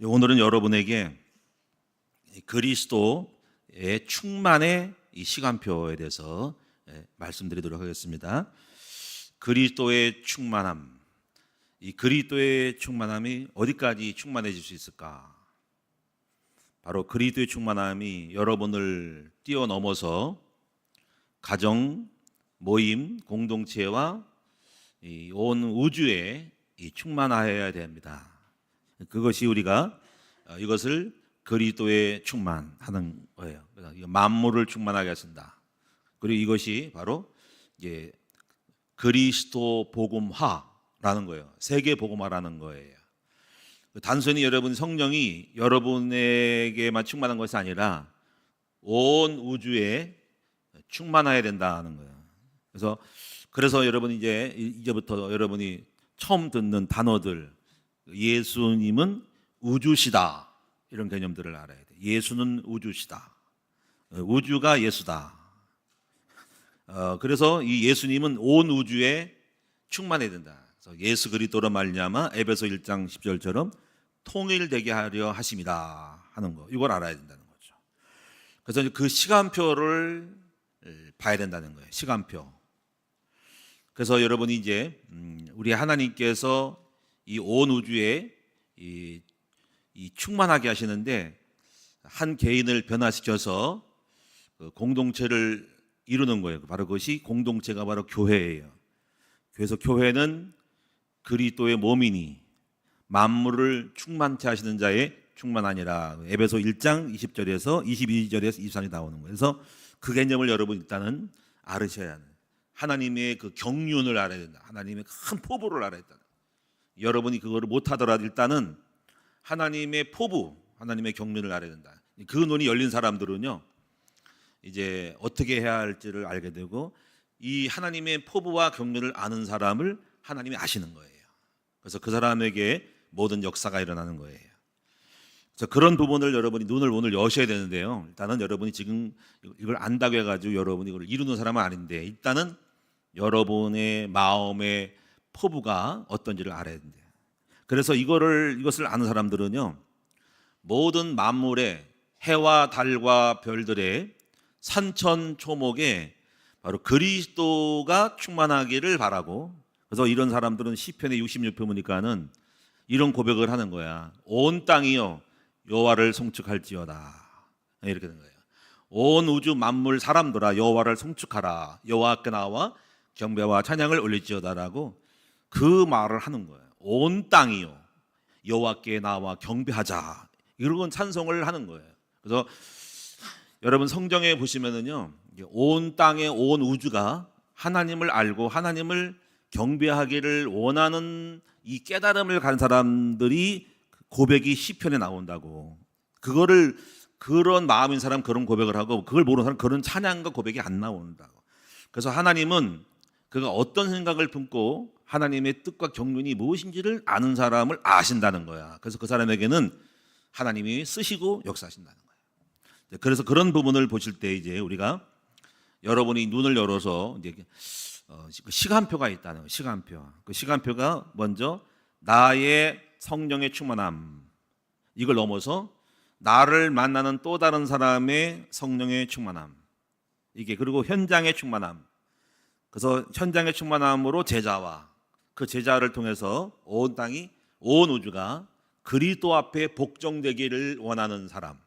오늘은 여러분에게 그리스도의 충만의 이 시간표에 대해서 말씀드리도록 하겠습니다. 그리스도의 충만함, 이 그리스도의 충만함이 어디까지 충만해질 수 있을까? 바로 그리스도의 충만함이 여러분을 뛰어넘어서 가정, 모임, 공동체와 온 우주에 충만하여야 됩니다. 그것이 우리가 이것을 그리스도의 충만하는 거예요. 만물을 충만하게 하신다. 그리고 이것이 바로 이제 그리스도 복음화라는 거예요. 세계 복음화라는 거예요. 단순히 여러분 성령이 여러분에게만 충만한 것이 아니라 온 우주에 충만해야 된다는 거예요. 그래서 여러분 이제부터 여러분이 처음 듣는 단어들, 예수님은 우주시다, 이런 개념들을 알아야 돼. 예수는 우주시다. 우주가 예수다. 그래서 이 예수님은 온 우주에 충만해야 된다. 그래서 예수 그리스도로 말미암아 에베소 1장 10절처럼 통일되게 하려 하심이다 하는 거, 이걸 알아야 된다는 거죠. 그래서 그 시간표를 봐야 된다는 거예요. 시간표. 그래서 여러분이 이제 우리 하나님께서 이 온 우주에 이 충만하게 하시는데 한 개인을 변화시켜서 공동체를 이루는 거예요. 바로 그것이 공동체가 바로 교회예요. 그래서 교회는 그리스도의 몸이니 만물을 충만케 하시는 자의 충만하니라. 에베소 1장 20절에서 22절에서 23절이 나오는 거예요. 그래서 그 개념을 여러분 일단은 알으셔야 해요. 하나님의 그 경륜을 알아야 된다. 하나님의 큰 포부를 알아야 된다. 여러분이 그거를 못하더라도 일단은 하나님의 포부, 하나님의 경륜을 알아야 된다. 그 눈이 열린 사람들은요, 이제 어떻게 해야 할지를 알게 되고, 이 하나님의 포부와 경륜을 아는 사람을 하나님이 아시는 거예요. 그래서 그 사람에게 모든 역사가 일어나는 거예요. 그래서 그런 부분을 여러분이 눈을 오늘 여셔야 되는데요. 일단은 여러분이 지금 이걸 안다고 해가지고 여러분이 이걸 이루는 사람은 아닌데, 일단은 여러분의 마음의 포부가 어떤지를 알아야 된대요. 그래서 이것을 아는 사람들은요, 모든 만물의 해와 달과 별들의 산천초목에 바로 그리스도가 충만하기를 바라고, 그래서 이런 사람들은 시편의 66편 보니까는 이런 고백을 하는 거야. 온 땅이요 여호와를 송축할지어다, 이렇게 된 거예요. 온 우주 만물 사람들아 여호와를 송축하라, 여호와께 나와 경배와 찬양을 올릴지어다라고 그 말을 하는 거예요. 온 땅이요 여호와께 나와 경배하자, 이런 찬송을 하는 거예요. 그래서 여러분 성경에 보시면은요, 온 땅의 온 우주가 하나님을 알고 하나님을 경배하기를 원하는 이 깨달음을 가진 사람들이 고백이 시편에 나온다고. 그런 마음인 사람 그런 고백을 하고, 그걸 모르는 사람 그런 찬양과 고백이 안 나온다고. 그래서 하나님은 그가 어떤 생각을 품고 하나님의 뜻과 경륜이 무엇인지를 아는 사람을 아신다는 거야. 그래서 그 사람에게는 하나님이 쓰시고 역사하신다는 거예요. 그래서 그런 부분을 보실 때 이제 우리가 여러분이 눈을 열어서 이제 시간표가 있다는 거예요. 시간표. 그 시간표가 먼저 나의 성령의 충만함, 이걸 넘어서 나를 만나는 또 다른 사람의 성령의 충만함, 이게, 그리고 현장의 충만함. 그래서 현장의 충만함으로 제자와 그 제자를 통해서 온 땅이, 온 우주가 그리스도 앞에 복종되기를 원하는 사람,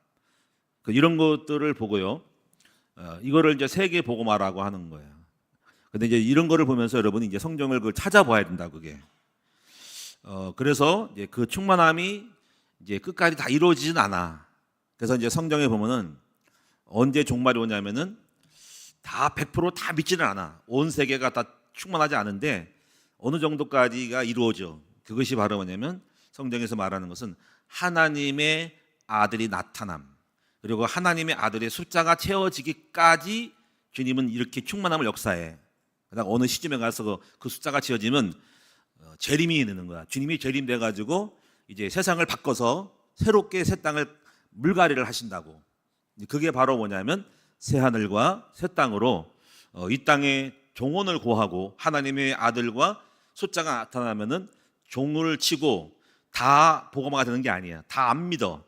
이런 것들을 보고요, 이거를 이제 세계 복음화라고 하는 거예요. 근데 이제 이런 거를 보면서 여러분이 이제 성경을 그걸 찾아봐야 된다, 그게. 그래서 이제 그 충만함이 이제 끝까지 다 이루어지진 않아. 그래서 이제 성경에 보면은 언제 종말이 오냐면은 다 100%다 믿지는 않아. 온 세계가 다 충만하지 않은데 어느 정도까지가 이루어져. 그것이 바로 뭐냐면 성경에서 말하는 것은 하나님의 아들이 나타남, 그리고 하나님의 아들의 숫자가 채워지기까지 주님은 이렇게 충만함을 역사해. 그다음 어느 시점에 가서 그 숫자가 채워지면 재림이 되는 거야. 주님이 재림돼 가지고 이제 세상을 바꿔서 새롭게 새 땅을 물갈이를 하신다고. 그게 바로 뭐냐면 새 하늘과 새 땅으로 이 땅에 종언을 고하고 하나님의 아들과 숫자가 나타나면은 종을 치고 다 복음화가 되는 게 아니야. 다 안 믿어.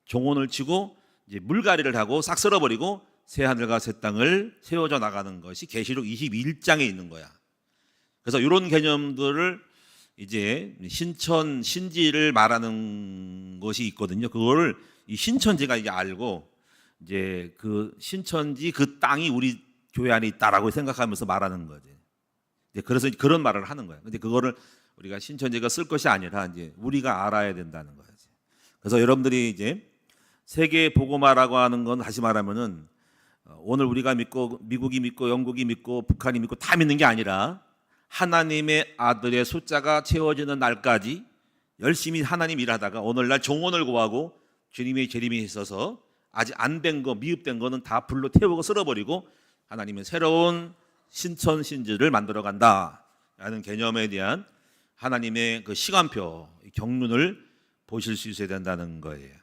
종언을 치고 이제 물갈이를 하고 싹 쓸어버리고 새 하늘과 새 땅을 세워져 나가는 것이 계시록 21장에 있는 거야. 그래서 이런 개념들을 이제 신천 신지를 말하는 것이 있거든요. 그거를 이 신천지가 이제 알고 이제 그 신천지 그 땅이 우리 교회 안에 있다라고 생각하면서 말하는 거지. 그래서 그런 말을 하는 거야. 근데 그거를 우리가 신천지가 쓸 것이 아니라 이제 우리가 알아야 된다는 거지. 그래서 여러분들이 이제 세계 복음화라고 하는 건 다시 말하면은 오늘 우리가 믿고 미국이 믿고 영국이 믿고 북한이 믿고 다 믿는 게 아니라 하나님의 아들의 숫자가 채워지는 날까지 열심히 하나님 일하다가 오늘날 종언을 구하고 주님의 재림이 있어서 아직 안 된 거, 미흡된 거는 다 불로 태우고 쓸어버리고 하나님의 새로운 신천 신지를 만들어 간다라는 개념에 대한 하나님의 그 시간표, 경륜을 보실 수 있어야 된다는 거예요.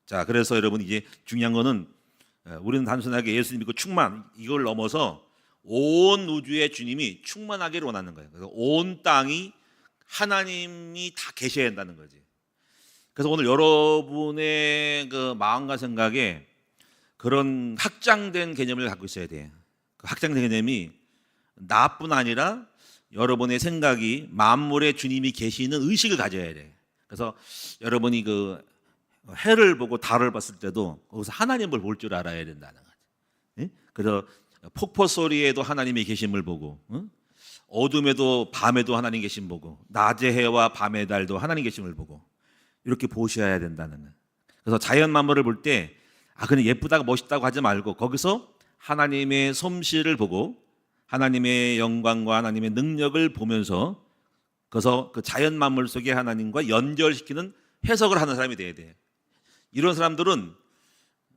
자, 그래서 여러분 이제 중요한 거는 우리는 단순하게 예수님 믿고 충만 이걸 넘어서 온 우주의 주님이 충만하기를 원하는 거예요. 그래서 온 땅이 하나님이 다 계셔야 한다는 거지. 그래서 오늘 여러분의 그 마음과 생각에 그런 확장된 개념을 갖고 있어야 돼요. 그 확장된 개념이 나뿐 아니라 여러분의 생각이 만물의 주님이 계시는 의식을 가져야 돼. 그래서 여러분이 그 해를 보고 달을 봤을 때도 거기서 하나님을 볼 줄 알아야 된다는 거지. 그래서 폭포 소리에도 하나님의 계심을 보고, 어둠에도 밤에도 하나님 계심 보고, 낮의 해와 밤의 달도 하나님 계심을 보고 이렇게 보셔야 된다는 거예요. 그래서 자연 만물을 볼 때 그냥 예쁘다고 멋있다고 하지 말고 거기서 하나님의 솜씨를 보고 하나님의 영광과 하나님의 능력을 보면서 그래서 그 자연 만물 속에 하나님과 연결시키는 해석을 하는 사람이 돼야 돼. 이런 사람들은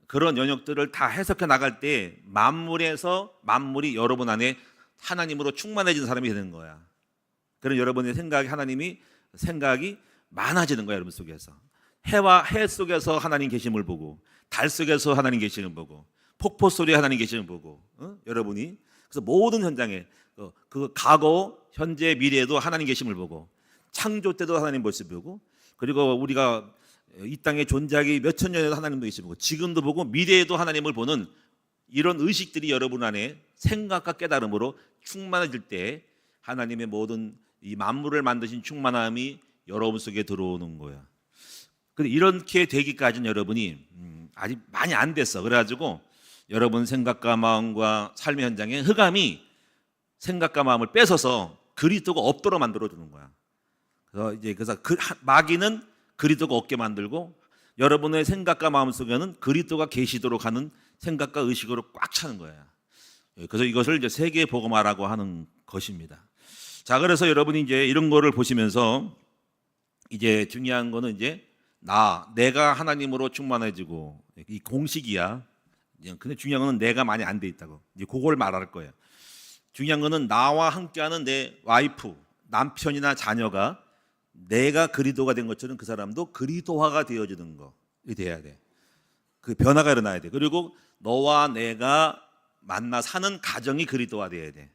그런 영역들을 다 해석해 나갈 때 만물에서 만물이 여러분 안에 하나님으로 충만해지는 사람이 되는 거야. 그런 여러분의 생각이 하나님이 생각이 많아지는 거야, 여러분 속에서. 해와 해 속에서 하나님 계심을 보고 달 속에서 하나님 계심을 보고 폭포 소리에 하나님 계심을 보고 여러분이 그래서 모든 현장에 그 과거, 현재, 미래에도 하나님 계심을 보고 창조 때도 하나님 모습을 보고 그리고 우리가 이 땅에 존재하기 몇천 년에도 하나님도 계시고 지금도 보고 미래에도 하나님을 보는 이런 의식들이 여러분 안에 생각과 깨달음으로 충만해질 때 하나님의 모든 이 만물을 만드신 충만함이 여러분 속에 들어오는 거야. 근데 이렇게 되기까지는 여러분이 아직 많이 안 됐어. 그래가지고 여러분 생각과 마음과 삶의 현장에 흑암이 생각과 마음을 뺏어서 그리스도가 없도록 만들어 주는 거야. 그래서 마귀는 그리스도가 없게 만들고 여러분의 생각과 마음 속에는 그리스도가 계시도록 하는 생각과 의식으로 꽉 차는 거예요. 그래서 이것을 이제 세계 복음화라고 하는 것입니다. 자, 그래서 여러분이 이제 이런 거를 보시면서 이제 중요한 거는 이제 내가 하나님으로 충만해지고 이 공식이야. 근데 중요한 거는 내가 많이 안 돼 있다고. 이제 그걸 말할 거예요. 중요한 거는 나와 함께하는 내 와이프, 남편이나 자녀가 내가 그리스도가 된 것처럼 그 사람도 그리스도화가 되어지는 거. 이게 돼야 돼. 그 변화가 일어나야 돼. 그리고 너와 내가 만나 사는 가정이 그리스도화 돼야 돼.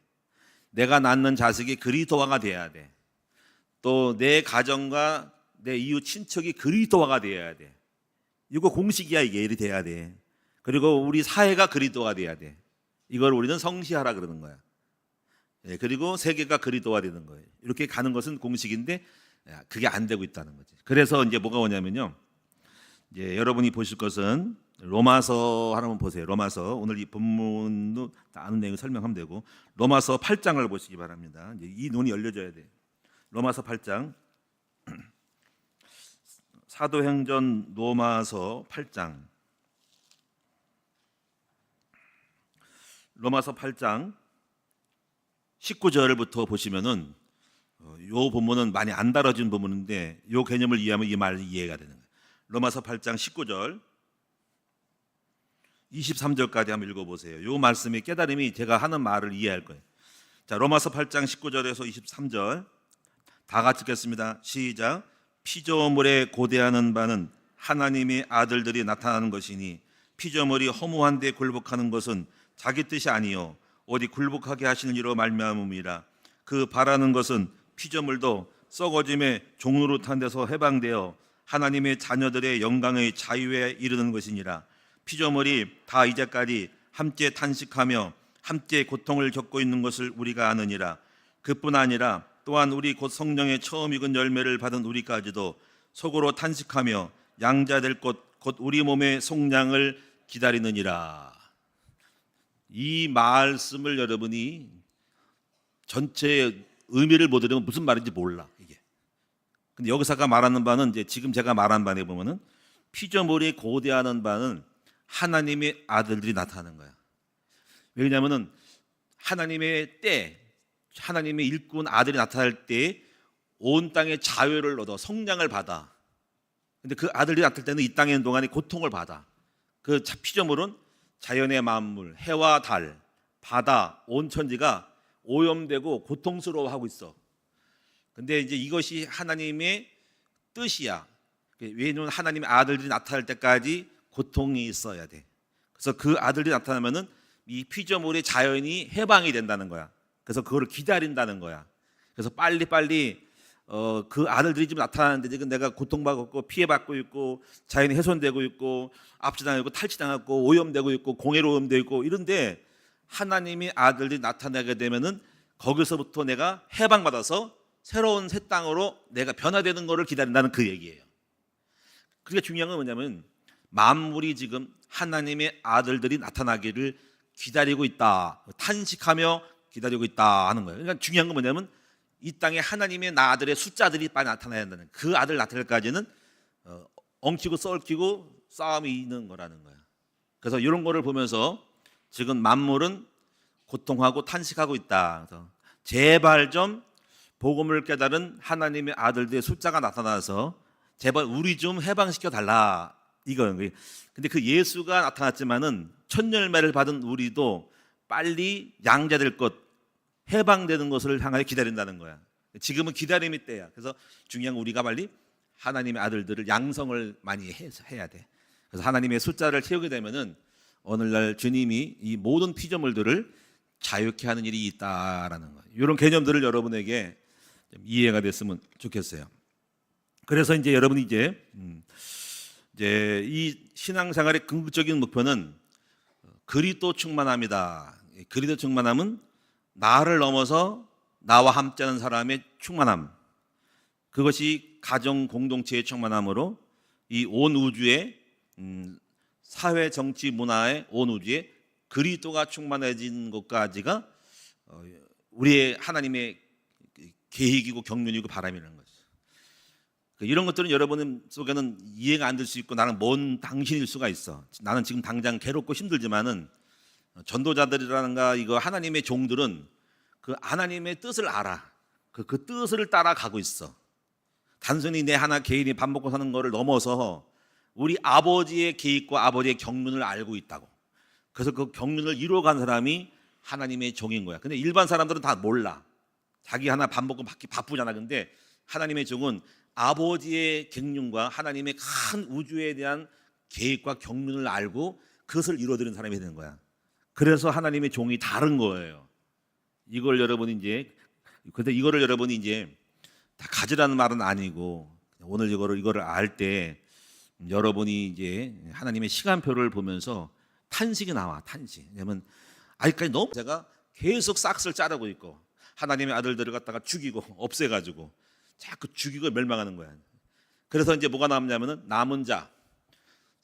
내가 낳는 자식이 그리스도화가 돼야 돼. 또 내 가정과 내 이웃 친척이 그리스도화가 돼야 돼. 이거 공식이야. 이게 일이 돼야 돼. 그리고 우리 사회가 그리스도화 돼야 돼. 이걸 우리는 성시하라 그러는 거야. 그리고 세계가 그리스도화 되는 거예요. 이렇게 가는 것은 공식인데 그게 안 되고 있다는 거지. 그래서 이제 뭐가 오냐면요. 이제 여러분이 보실 것은 로마서 한번 보세요. 로마서 오늘 이 본문도 다 아는 내용을 설명하면 되고 로마서 8장을 보시기 바랍니다. 이제 이 눈이 열려져야 돼. 로마서 8장. 사도행전 로마서 8장. 로마서 8장 19절부터 보시면은 요 본문은 많이 안 다뤄진 본문인데 요 개념을 이해하면 이 말이 이해가 되는 거예요. 로마서 8장 19절 23절까지 한번 읽어보세요. 요 말씀의 깨달음이 제가 하는 말을 이해할 거예요. 자, 로마서 8장 19절에서 23절 다 같이 읽겠습니다. 시작. 피조물에 고대하는 바는 하나님의 아들들이 나타나는 것이니 피조물이 허무한 데 굴복하는 것은 자기 뜻이 아니요 오직 굴복하게 하시는 이로 말미암음이라. 그 바라는 것은 피조물도 썩어짐의 종로로 탄 데서 해방되어 하나님의 자녀들의 영광의 자유에 이르는 것이니라. 피조물이 다 이제까지 함께 탄식하며 함께 고통을 겪고 있는 것을 우리가 아느니라. 그뿐 아니라 또한 우리 곧 성령의 처음 익은 열매를 받은 우리까지도 속으로 탄식하며 양자될 것 곧 우리 몸의 속량을 기다리느니라. 이 말씀을 여러분이 전체의 의미를 못 들으면 무슨 말인지 몰라 이게. 근데 여기서가 말하는 바는 이제 지금 제가 말한 바에 보면은 피조물이 고대하는 바는 하나님의 아들들이 나타나는 거야. 왜냐하면은 하나님의 때, 하나님의 일꾼 아들이 나타날 때 온 땅의 자유를 얻어 성량을 받아. 근데 그 아들이 나타날 때는 이 땅에 있는 동안에 고통을 받아. 그 피조물은 자연의 만물, 해와 달, 바다, 온 천지가 오염되고 고통스러워하고 있어. 근데 이제 이것이 하나님의 뜻이야. 왜냐하면 하나님의 아들들이 나타날 때까지 고통이 있어야 돼. 그래서 그 아들들이 나타나면은 이 피조물의 자연이 해방이 된다는 거야. 그래서 그거를 기다린다는 거야. 그래서 빨리 그 아들들이 지금 나타나는데 지금 내가 고통받고 피해받고 있고 자연이 훼손되고 있고 압제당하고 탈취당하고 오염되고 있고 공해로 오염되고 있고 이런데 하나님의 아들들이 나타나게 되면은 거기서부터 내가 해방받아서 새로운 새 땅으로 내가 변화되는 것을 기다린다는 그 얘기예요. 그러니까 중요한 건 뭐냐면 만물이 지금 하나님의 아들들이 나타나기를 기다리고 있다, 탄식하며 기다리고 있다 하는 거예요. 그러니까 중요한 건 뭐냐면 이 땅에 하나님의 아들의 숫자들이 빨리 나타나야 한다는, 그 아들 나타날까지는 엉키고 썰키고 싸움이 있는 거라는 거예요. 그래서 이런 거를 보면서 지금 만물은 고통하고 탄식하고 있다. 그래서 제발 좀 복음을 깨달은 하나님의 아들들의 숫자가 나타나서 제발 우리 좀 해방시켜 달라 이거예요. 근데 그 예수가 나타났지만은 첫 열매를 받은 우리도 빨리 양자될 것, 해방되는 것을 향하여 기다린다는 거야. 지금은 기다림의 때야. 그래서 중요한 건 우리가 빨리 하나님의 아들들을 양성을 많이 해야 돼. 그래서 하나님의 숫자를 채우게 되면은 오늘날 주님이 이 모든 피조물들을 자유케 하는 일이 있다라는 거예요. 이런 개념들을 여러분에게 좀 이해가 됐으면 좋겠어요. 그래서 이제 여러분이 이제 이 신앙생활의 궁극적인 목표는 그리스도 충만함이다. 그리스도 충만함은 나를 넘어서 나와 함께하는 사람의 충만함, 그것이 가정 공동체의 충만함으로 이 온 우주의 사회 정치 문화의 온 우주에 그리스도가 충만해진 것까지가 우리의 하나님의 계획이고 경륜이고 바람이라는 거죠. 이런 것들은 여러분 속에는 이해가 안 될 수 있고 나는 먼 당신일 수가 있어. 나는 지금 당장 괴롭고 힘들지만은 전도자들이라든가 이거 하나님의 종들은 그 하나님의 뜻을 알아. 그 뜻을 따라가고 있어. 단순히 내 하나 개인이 밥 먹고 사는 거를 넘어서 우리 아버지의 계획과 아버지의 경륜을 알고 있다고. 그래서 그 경륜을 이루어간 사람이 하나님의 종인 거야. 근데 일반 사람들은 다 몰라. 자기 하나 밥 먹고 받기 바쁘잖아. 근데 하나님의 종은 아버지의 경륜과 하나님의 큰 우주에 대한 계획과 경륜을 알고 그것을 이루어드리는 사람이 되는 거야. 그래서 하나님의 종이 다른 거예요. 이걸 여러분이 이제, 근데 이거를 여러분이 이제 다 가지라는 말은 아니고 오늘 이거를 알 때 여러분이 이제 하나님의 시간표를 보면서 탄식이 나와. 탄식. 왜냐면 아직까지 너무 제가 계속 싹쓸 자르고 있고 하나님의 아들들을 갖다가 죽이고 없애가지고 자꾸 죽이고 멸망하는 거야. 그래서 이제 뭐가 남냐면은 남은 자,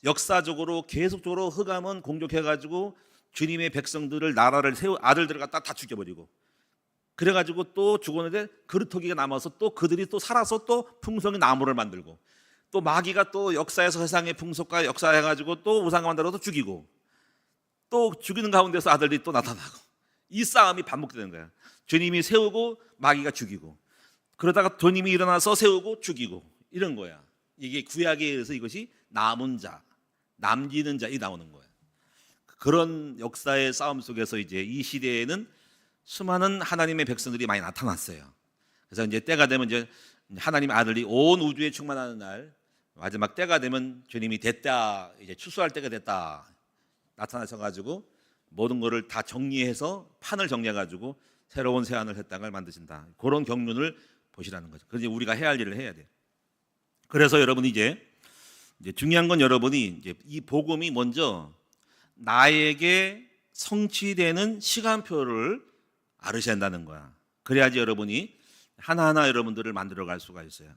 역사적으로 계속적으로 흑암은 공격해가지고 주님의 백성들을 나라를 세우 아들들을 갖다 다 죽여버리고 그래가지고 또 죽었는데 그루터기가 남아서 또 그들이 또 살아서 또 풍성의 나무를 만들고 또 마귀가 또 역사에서 세상의 풍속과 역사해가지고 또 우상을 만들어서 죽이고 또 죽이는 가운데서 아들들이 또 나타나고 이 싸움이 반복되는 거야. 주님이 세우고 마귀가 죽이고 그러다가 주님이 일어나서 세우고 죽이고 이런 거야. 이게 구약에 의해서 이것이 남은 자, 남기는 자이 나오는 거야. 그런 역사의 싸움 속에서 이제 이 시대에는 수많은 하나님의 백성들이 많이 나타났어요. 그래서 이제 때가 되면 이제 하나님의 아들이 온 우주에 충만하는 날 마지막 때가 되면 주님이 됐다, 이제 추수할 때가 됐다 나타나셔가지고 모든 것을 다 정리해서 판을 정리해가지고 새로운 새하늘 새 땅을 만드신다. 그런 경륜을 보시라는 거죠. 그래서 우리가 해야 할 일을 해야 돼요. 그래서 여러분이 이제 중요한 건 여러분이 이제 이 복음이 먼저 나에게 성취되는 시간표를 알으셔야 한다는 거야. 그래야지 여러분이 하나하나 여러분들을 만들어 갈 수가 있어요.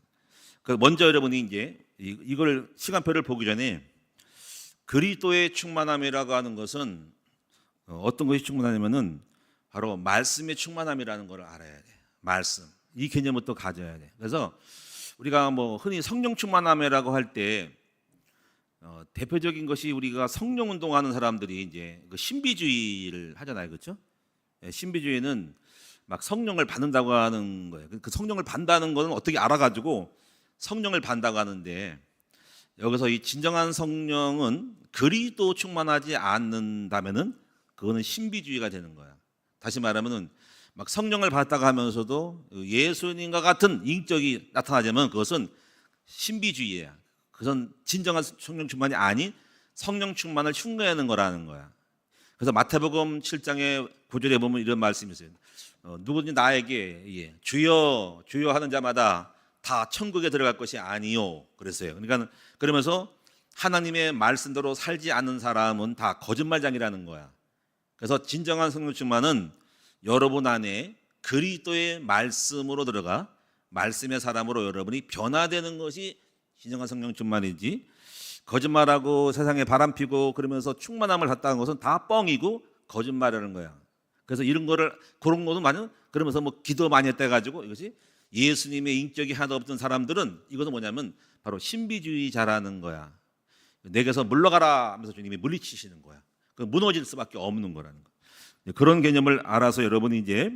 먼저 여러분이 이제 이걸 시간표를 보기 전에 그리스도의 충만함이라고 하는 것은 어떤 것이 충만하냐면은 바로 말씀의 충만함이라는 걸 알아야 돼. 말씀. 이 개념부터 가져야 돼. 그래서 우리가 뭐 흔히 성령 충만함이라고 할 때 대표적인 것이 우리가 성령 운동하는 사람들이 이제 그 신비주의를 하잖아요, 그렇죠? 신비주의는 막 성령을 받는다고 하는 거예요. 그 성령을 받는다는 것은 어떻게 알아가지고 성령을 받는다고 하는데 여기서 이 진정한 성령은 그리스도 충만하지 않는다면은 그거는 신비주의가 되는 거야. 다시 말하면은 막 성령을 받았다고 하면서도 예수님과 같은 인격이 나타나자면 그것은 신비주의야. 그것은 진정한 성령 충만이 아닌 성령 충만을 흉내내는 거라는 거야. 그래서 마태복음 7장의 9절에 보면 이런 말씀이 있어요. 누구든지 나에게 주여 주여 하는 자마다 다 천국에 들어갈 것이 아니요 그랬어요. 그러니까 그러면서 하나님의 말씀대로 살지 않는 사람은 다 거짓말장이라는 거야. 그래서 진정한 성령 충만은 여러분 안에 그리스도의 말씀으로 들어가 말씀의 사람으로 여러분이 변화되는 것이 진정한 성령 충만이지, 거짓말하고 세상에 바람피고 그러면서 충만함을 갖다는 것은 다 뻥이고 거짓말이라는 거야. 그래서 이런 거를 그런 거도 많이 그러면서 뭐 기도 많이 했다 가지고 이것이 예수님의 인격이 하나도 없던 사람들은 이것은 뭐냐면 바로 신비주의자라는 거야. 내게서 물러가라 하면서 주님이 물리치시는 거야. 그 무너질 수밖에 없는 거라는 거. 그런 개념을 알아서 여러분이 이제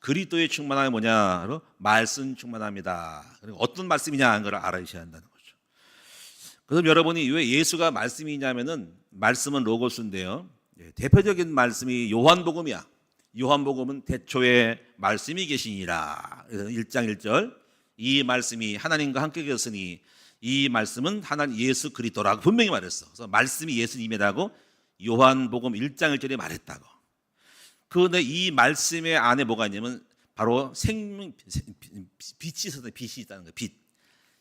그리스도의 충만함이 뭐냐? 바로 말씀 충만합니다. 그리고 어떤 말씀이냐 하는 걸 알아주셔야 한다는 거죠. 그래서 여러분이 왜 예수가 말씀이냐면은 말씀은 로고스인데요. 대표적인 말씀이 요한복음이야. 요한복음은 대초에 말씀이 계시니라. 그래서 1장 1절 이 말씀이 하나님과 함께 계셨으니 이 말씀은 하나님 예수 그리스도라고 분명히 말했어. 그래서 말씀이 예수님이라고 요한복음 1장 1절에 말했다고. 그런데 이 말씀의 안에 뭐가 있냐면 바로 빛이 있다는 거예요. 빛.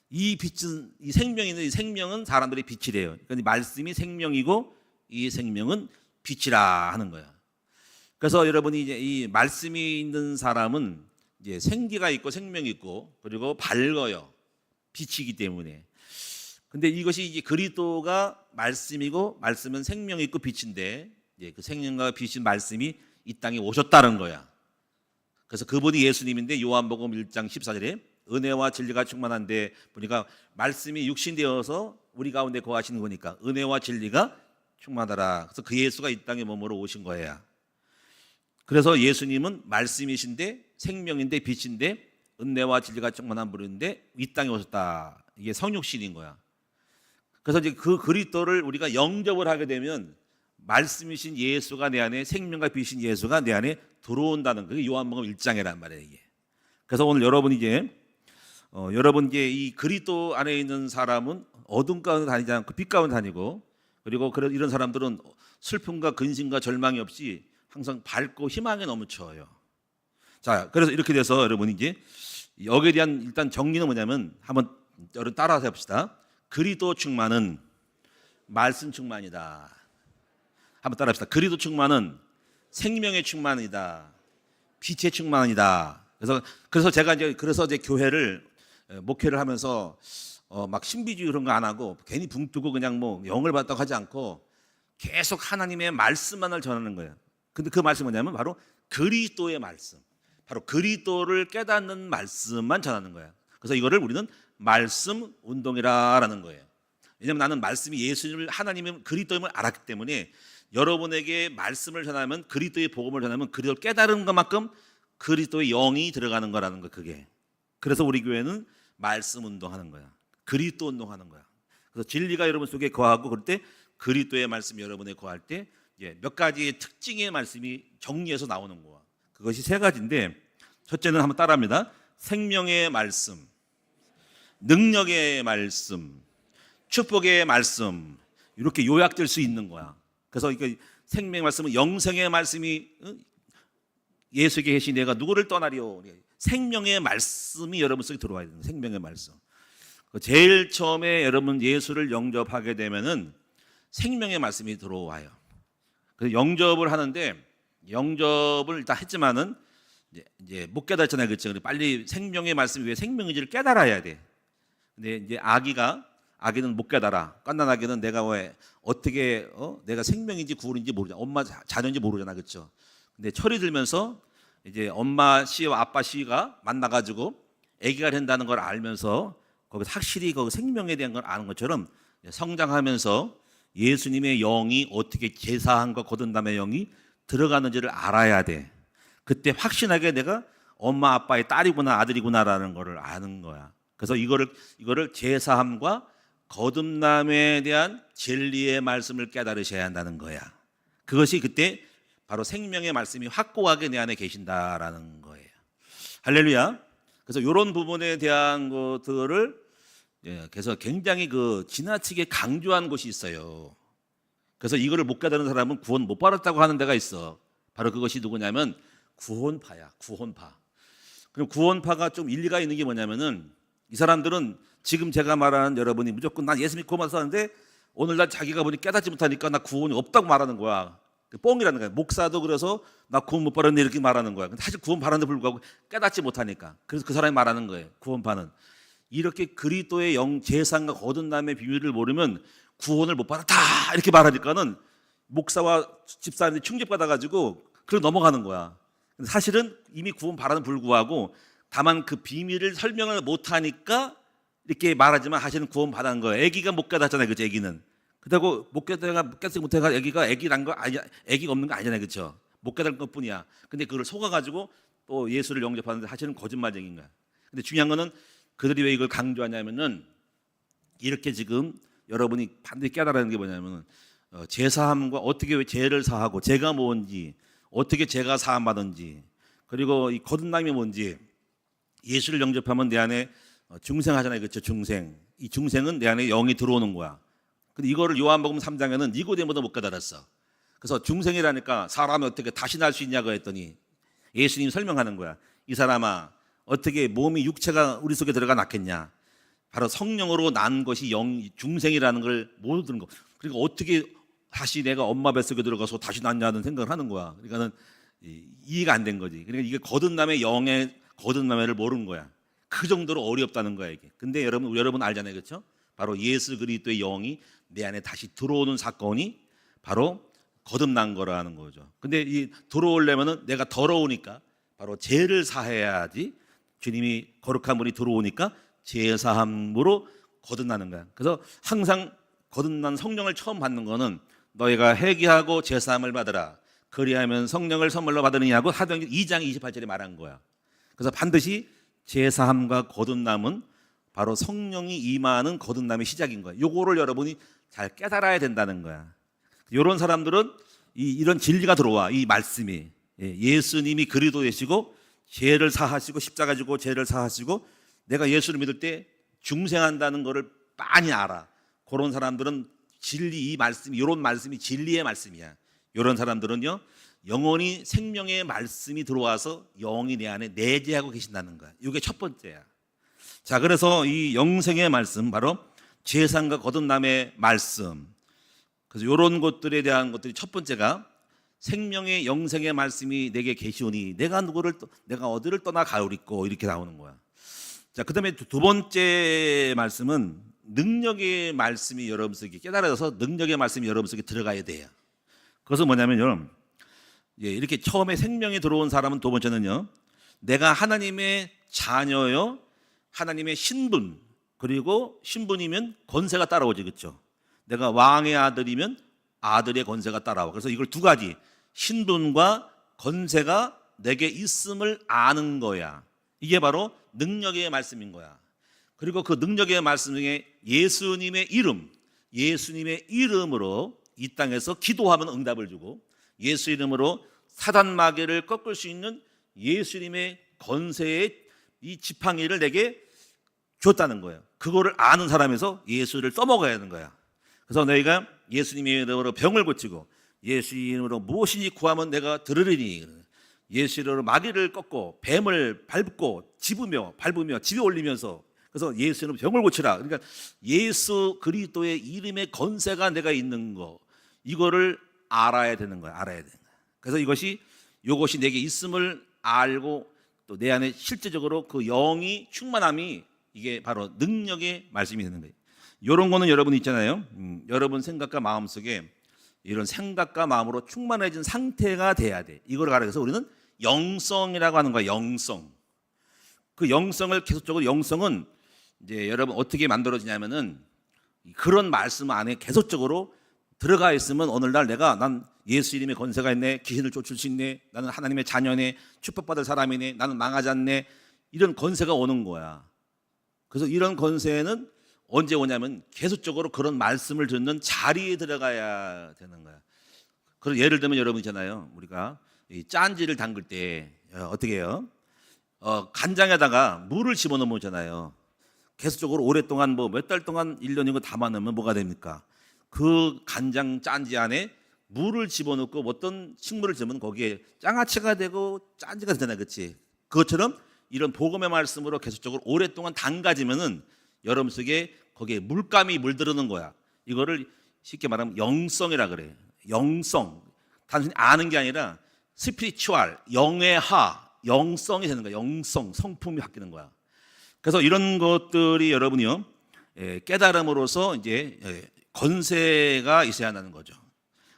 이 빛은 이 생명이 있는 이 생명은 사람들의 빛이래요. 그러니까 말씀이 생명이고 이 생명은 빛이라 하는 거야. 그래서 여러분이 이제 이 말씀이 있는 사람은 이제 생기가 있고 생명이 있고 그리고 밝어요. 빛이기 때문에. 근데 이것이 이제 그리스도가 말씀이고 말씀은 생명이 있고 빛인데 이제 그 생명과 빛인 말씀이 이 땅에 오셨다는 거야. 그래서 그분이 예수님인데 요한복음 1장 14절에 은혜와 진리가 충만한데 보니까 말씀이 육신되어서 우리 가운데 거하시는 거니까 은혜와 진리가 충만하더라. 그래서 그 예수가 이 땅에 몸으로 오신 거예요. 그래서 예수님은 말씀이신데 생명인데 빛인데 은혜와 진리가 충만한 분인데 이 땅에 오셨다. 이게 성육신인 거야. 그래서 이제 그 그리스도를 우리가 영접을 하게 되면 말씀이신 예수가 내 안에 생명과 빛인 예수가 내 안에 들어온다는 게 요한복음 1장이란 말이에요. 이게. 그래서 오늘 여러분이 이제 여러분 이제 이 그리스도 안에 있는 사람은 어둠 가운데 다니지 않고 빛 가운데 다니고 그리고 이런 사람들은 슬픔과 근심과 절망이 없이 항상 밝고 희망에 넘쳐요. 자, 그래서 이렇게 돼서 여러분이 이제 여기에 대한 일단 정리는 뭐냐면 한번 여러분 따라서 해봅시다. 그리스도 충만은 말씀 충만이다. 한번 따라합시다. 그리스도 충만은 생명의 충만이다. 빛의 충만이다. 그래서 제가 이제 교회를 목회를 하면서 막 신비주의 그런 거 안 하고 괜히 붕 뜨고 그냥 뭐 영을 받았다고 하지 않고 계속 하나님의 말씀만을 전하는 거예요. 근데 그 말씀이 뭐냐면 바로 그리스도의 말씀. 바로 그리스도를 깨닫는 말씀만 전하는 거예요. 그래서 이거를 우리는 말씀 운동이라는 거예요. 왜냐하면 나는 말씀이 예수님을 하나님의 그리스도임을 알았기 때문에 여러분에게 말씀을 전하면 그리스도의 복음을 전하면 그리스도를 깨달은 것만큼 그리스도의 영이 들어가는 거라는 거 그게. 그래서 우리 교회는 말씀 운동하는 거야. 그리스도 운동하는 거야. 그래서 진리가 여러분 속에 거하고 그럴 때 그리스도의 말씀이 여러분에 거할 때 몇 가지의 특징의 말씀이 정리해서 나오는 거야. 그것이 세 가지인데 첫째는 한번 따라합니다. 생명의 말씀, 능력의 말씀, 축복의 말씀 이렇게 요약될 수 있는 거야. 그래서 생명의 말씀은 영생의 말씀이 예수에게 계신 내가 누구를 떠나리요. 생명의 말씀이 여러분 속에 들어와야 됩니다. 생명의 말씀. 제일 처음에 여러분 예수를 영접하게 되면은 생명의 말씀이 들어와요. 그래서 영접을 하는데 영접을 일단 했지만은 이제 못 깨닫잖아요, 그렇죠? 빨리 생명의 말씀이 왜 생명인지를 깨달아야 돼. 근데 이제 아기는 못 깨달아. 갓난 아기는 내가 왜 어떻게 내가 생명인지 구원인지 모르잖아. 엄마 자녀인지 모르잖아, 그렇죠? 근데 철이 들면서 이제 엄마 씨와 아빠 씨가 만나가지고 아기가 된다는 걸 알면서 거기서 확실히 그 생명에 대한 걸 아는 것처럼 성장하면서 예수님의 영이 어떻게 제사함과 거듭남의 영이 들어가는지를 알아야 돼. 그때 확신하게 내가 엄마 아빠의 딸이구나 아들이구나라는 거를 아는 거야. 그래서 이거를 제사함과 거듭남에 대한 진리의 말씀을 깨달으셔야 한다는 거야. 그것이 그때 바로 생명의 말씀이 확고하게 내 안에 계신다라는 거예요. 할렐루야. 그래서 이런 부분에 대한 것들을 그래서 굉장히 지나치게 강조한 곳이 있어요. 그래서 이거를 못 깨달은 사람은 구원 못 받았다고 하는 데가 있어. 바로 그것이 누구냐면 구원파야. 구원파. 그럼 구원파가 좀 일리가 있는 게 뭐냐면은 이 사람들은 지금 제가 말하는 여러분이 무조건 난 예수 믿고 만났는데 오늘날 자기가 보니 깨닫지 못하니까 나 구원이 없다고 말하는 거야. 뻥이라는 거야. 목사도 그래서 나 구원 못 받았네 이렇게 말하는 거야. 근데 사실 구원 받았는데 불구하고 깨닫지 못하니까. 그래서 그 사람이 말하는 거예요. 구원파는 이렇게 그리스도의 제사함과 거듭남의 비밀을 모르면 구원을 못 받았다 이렇게 말하니까는 목사와 집사님들이 충격받아가지고 그걸 넘어가는 거야. 근데 사실은 이미 구원 받았는 불구하고 다만 그 비밀을 설명을 못하니까 이렇게 말하지만 사실은 구원 받은 거예요. 아기가 못 깨닫잖아요, 그죠? 아기는 그렇다고 못 깨닫지 못해가 아기란 거 아니, 아기가 없는 거 아니잖아요, 그렇죠? 못 깨달은 것뿐이야. 근데 그걸 속아가지고 또 예수를 영접하는데 사실은 거짓말쟁인 거야. 근데 중요한 거는 그들이 왜 이걸 강조하냐면은 이렇게 지금 여러분이 반드시 깨달아야 하는 게 뭐냐면은 제사함과 어떻게 왜 죄를 사하고 죄가 뭔지 어떻게 죄가 사함 받은지 그리고 이 거듭남이 뭔지 예수를 영접하면 내 안에 중생하잖아요, 그렇죠? 중생. 이 중생은 내 안에 영이 들어오는 거야. 근데 이거를 요한복음 3장에는 니고데모도 못 깨달았어. 그래서 중생이라니까 사람이 어떻게 다시 날 수 있냐고 했더니 예수님이 설명하는 거야. 이 사람아, 어떻게 몸이 육체가 우리 속에 들어가 낳겠냐? 바로 성령으로 난 것이 중생이라는 걸 모르는 거. 그리고 어떻게 다시 내가 엄마 뱃속에 들어가서 다시 낳냐는 생각을 하는 거야. 그러니까는 이해가 안 된 거지. 그러니까 이게 거듭남의 영의 거듭남을 모르는 거야. 그 정도로 어렵다는 거야 이게. 근데 여러분 알잖아요, 그렇죠? 바로 예수 그리스도의 영이 내 안에 다시 들어오는 사건이 바로 거듭난 거라는 거죠. 근데 이 들어오려면은 내가 더러우니까 바로 죄를 사해야지. 주님이 거룩한 분이 들어오니까 죄 사함으로 거듭나는 거야. 그래서 항상 거듭난 성령을 처음 받는 거는 너희가 회개하고 죄 사함을 받으라. 그리하면 성령을 선물로 받으느냐고 사도행전 2장 28절에 말한 거야. 그래서 반드시 죄 사함과 거듭남은 바로 성령이 임하는 거듭남의 시작인 거야. 요거를 여러분이 잘 깨달아야 된다는 거야. 이런 사람들은 이런 진리가 들어와. 이 말씀이 예수님이 그리스도 되시고 죄를 사하시고 십자가 지고 죄를 사하시고 내가 예수를 믿을 때 중생한다는 거를 많이 알아. 그런 사람들은 진리 이 말씀이 이런 말씀이 진리의 말씀이야. 이런 사람들은요 영원히 생명의 말씀이 들어와서 영이 내 안에 내재하고 계신다는 거야. 이게 첫 번째야. 자, 그래서 이 영생의 말씀 바로 제사함과 거듭남의 말씀. 그래서 이런 것들에 대한 것들이 첫 번째가 생명의 영생의 말씀이 내게 계시오니 내가 어디를 떠나 가오리꼬 이렇게 나오는 거야. 자, 그다음에 두 번째 말씀은 능력의 말씀이 여러분 속에 깨달아져서 능력의 말씀이 여러분 속에 들어가야 돼요. 그것은 뭐냐면요. 이렇게 처음에 생명이 들어온 사람은 두 번째는요. 내가 하나님의 자녀요. 하나님의 신분 그리고 신분이면 권세가 따라오지, 그렇죠? 내가 왕의 아들이면 아들의 권세가 따라와. 그래서 이걸 두 가지 신분과 권세가 내게 있음을 아는 거야. 이게 바로 능력의 말씀인 거야. 그리고 그 능력의 말씀 중에 예수님의 이름으로 이 땅에서 기도하면 응답을 주고 예수 이름으로 사단 마귀를 꺾을 수 있는 예수님의 권세의 이 지팡이를 내게 줬다는 거예요. 그거를 아는 사람에서 예수를 써먹어야 하는 거야. 그래서 너희가 예수님의 이름으로 병을 고치고 예수 이름으로 무엇이니 구하면 내가 들으리니 예수 이름으로 마귀를 꺾고 뱀을 밟고 밟으며 집에 올리면서, 그래서 예수 이름으로 병을 고치라. 그러니까 예수 그리스도의 이름의 권세가 내가 있는 거, 이거를 알아야 되는 거야. 알아야 되는 거야. 그래서 이것이 내게 있음을 알고 또 내 안에 실제적으로 그 영이 충만함이, 이게 바로 능력의 말씀이 되는 거예요. 이런 거는 여러분 있잖아요. 여러분 생각과 마음 속에 이런 생각과 마음으로 충만해진 상태가 돼야 돼. 이걸 가르쳐서 우리는 영성이라고 하는 거야. 영성. 그 영성을 계속적으로, 영성은 이제 여러분 어떻게 만들어지냐면은 그런 말씀 안에 계속적으로 들어가 있으면 오늘날 난 예수 이름의 권세가 있네, 귀신을 쫓을 수 있네, 나는 하나님의 자녀네, 축복받을 사람이네, 나는 망하지 않네, 이런 권세가 오는 거야. 그래서 이런 권세는 언제 오냐면 계속적으로 그런 말씀을 듣는 자리에 들어가야 되는 거야. 그래서 예를 들면 여러분 있잖아요, 우리가 이 짠지를 담글 때 어떻게 해요? 간장에다가 물을 집어넣으잖아요. 계속적으로 오랫동안 뭐 몇 달 동안 1년이고 담아놓으면 뭐가 됩니까? 그 간장 짠지 안에 물을 집어넣고 어떤 식물을 집으면 거기에 장아찌가 되고 짠지가 되잖아요, 그렇지? 그것처럼 이런 복음의 말씀으로 계속적으로 오랫동안 담가지면은 여러분 속에 거기에 물감이 물들어는 거야. 이거를 쉽게 말하면 영성이라 그래. 영성. 단순히 아는 게 아니라 스피리추얼, 영의하, 영성이 되는 거야. 영성, 성품이 바뀌는 거야. 그래서 이런 것들이 여러분이요, 깨달음으로써 이제 권세가 있어야 한다는 거죠.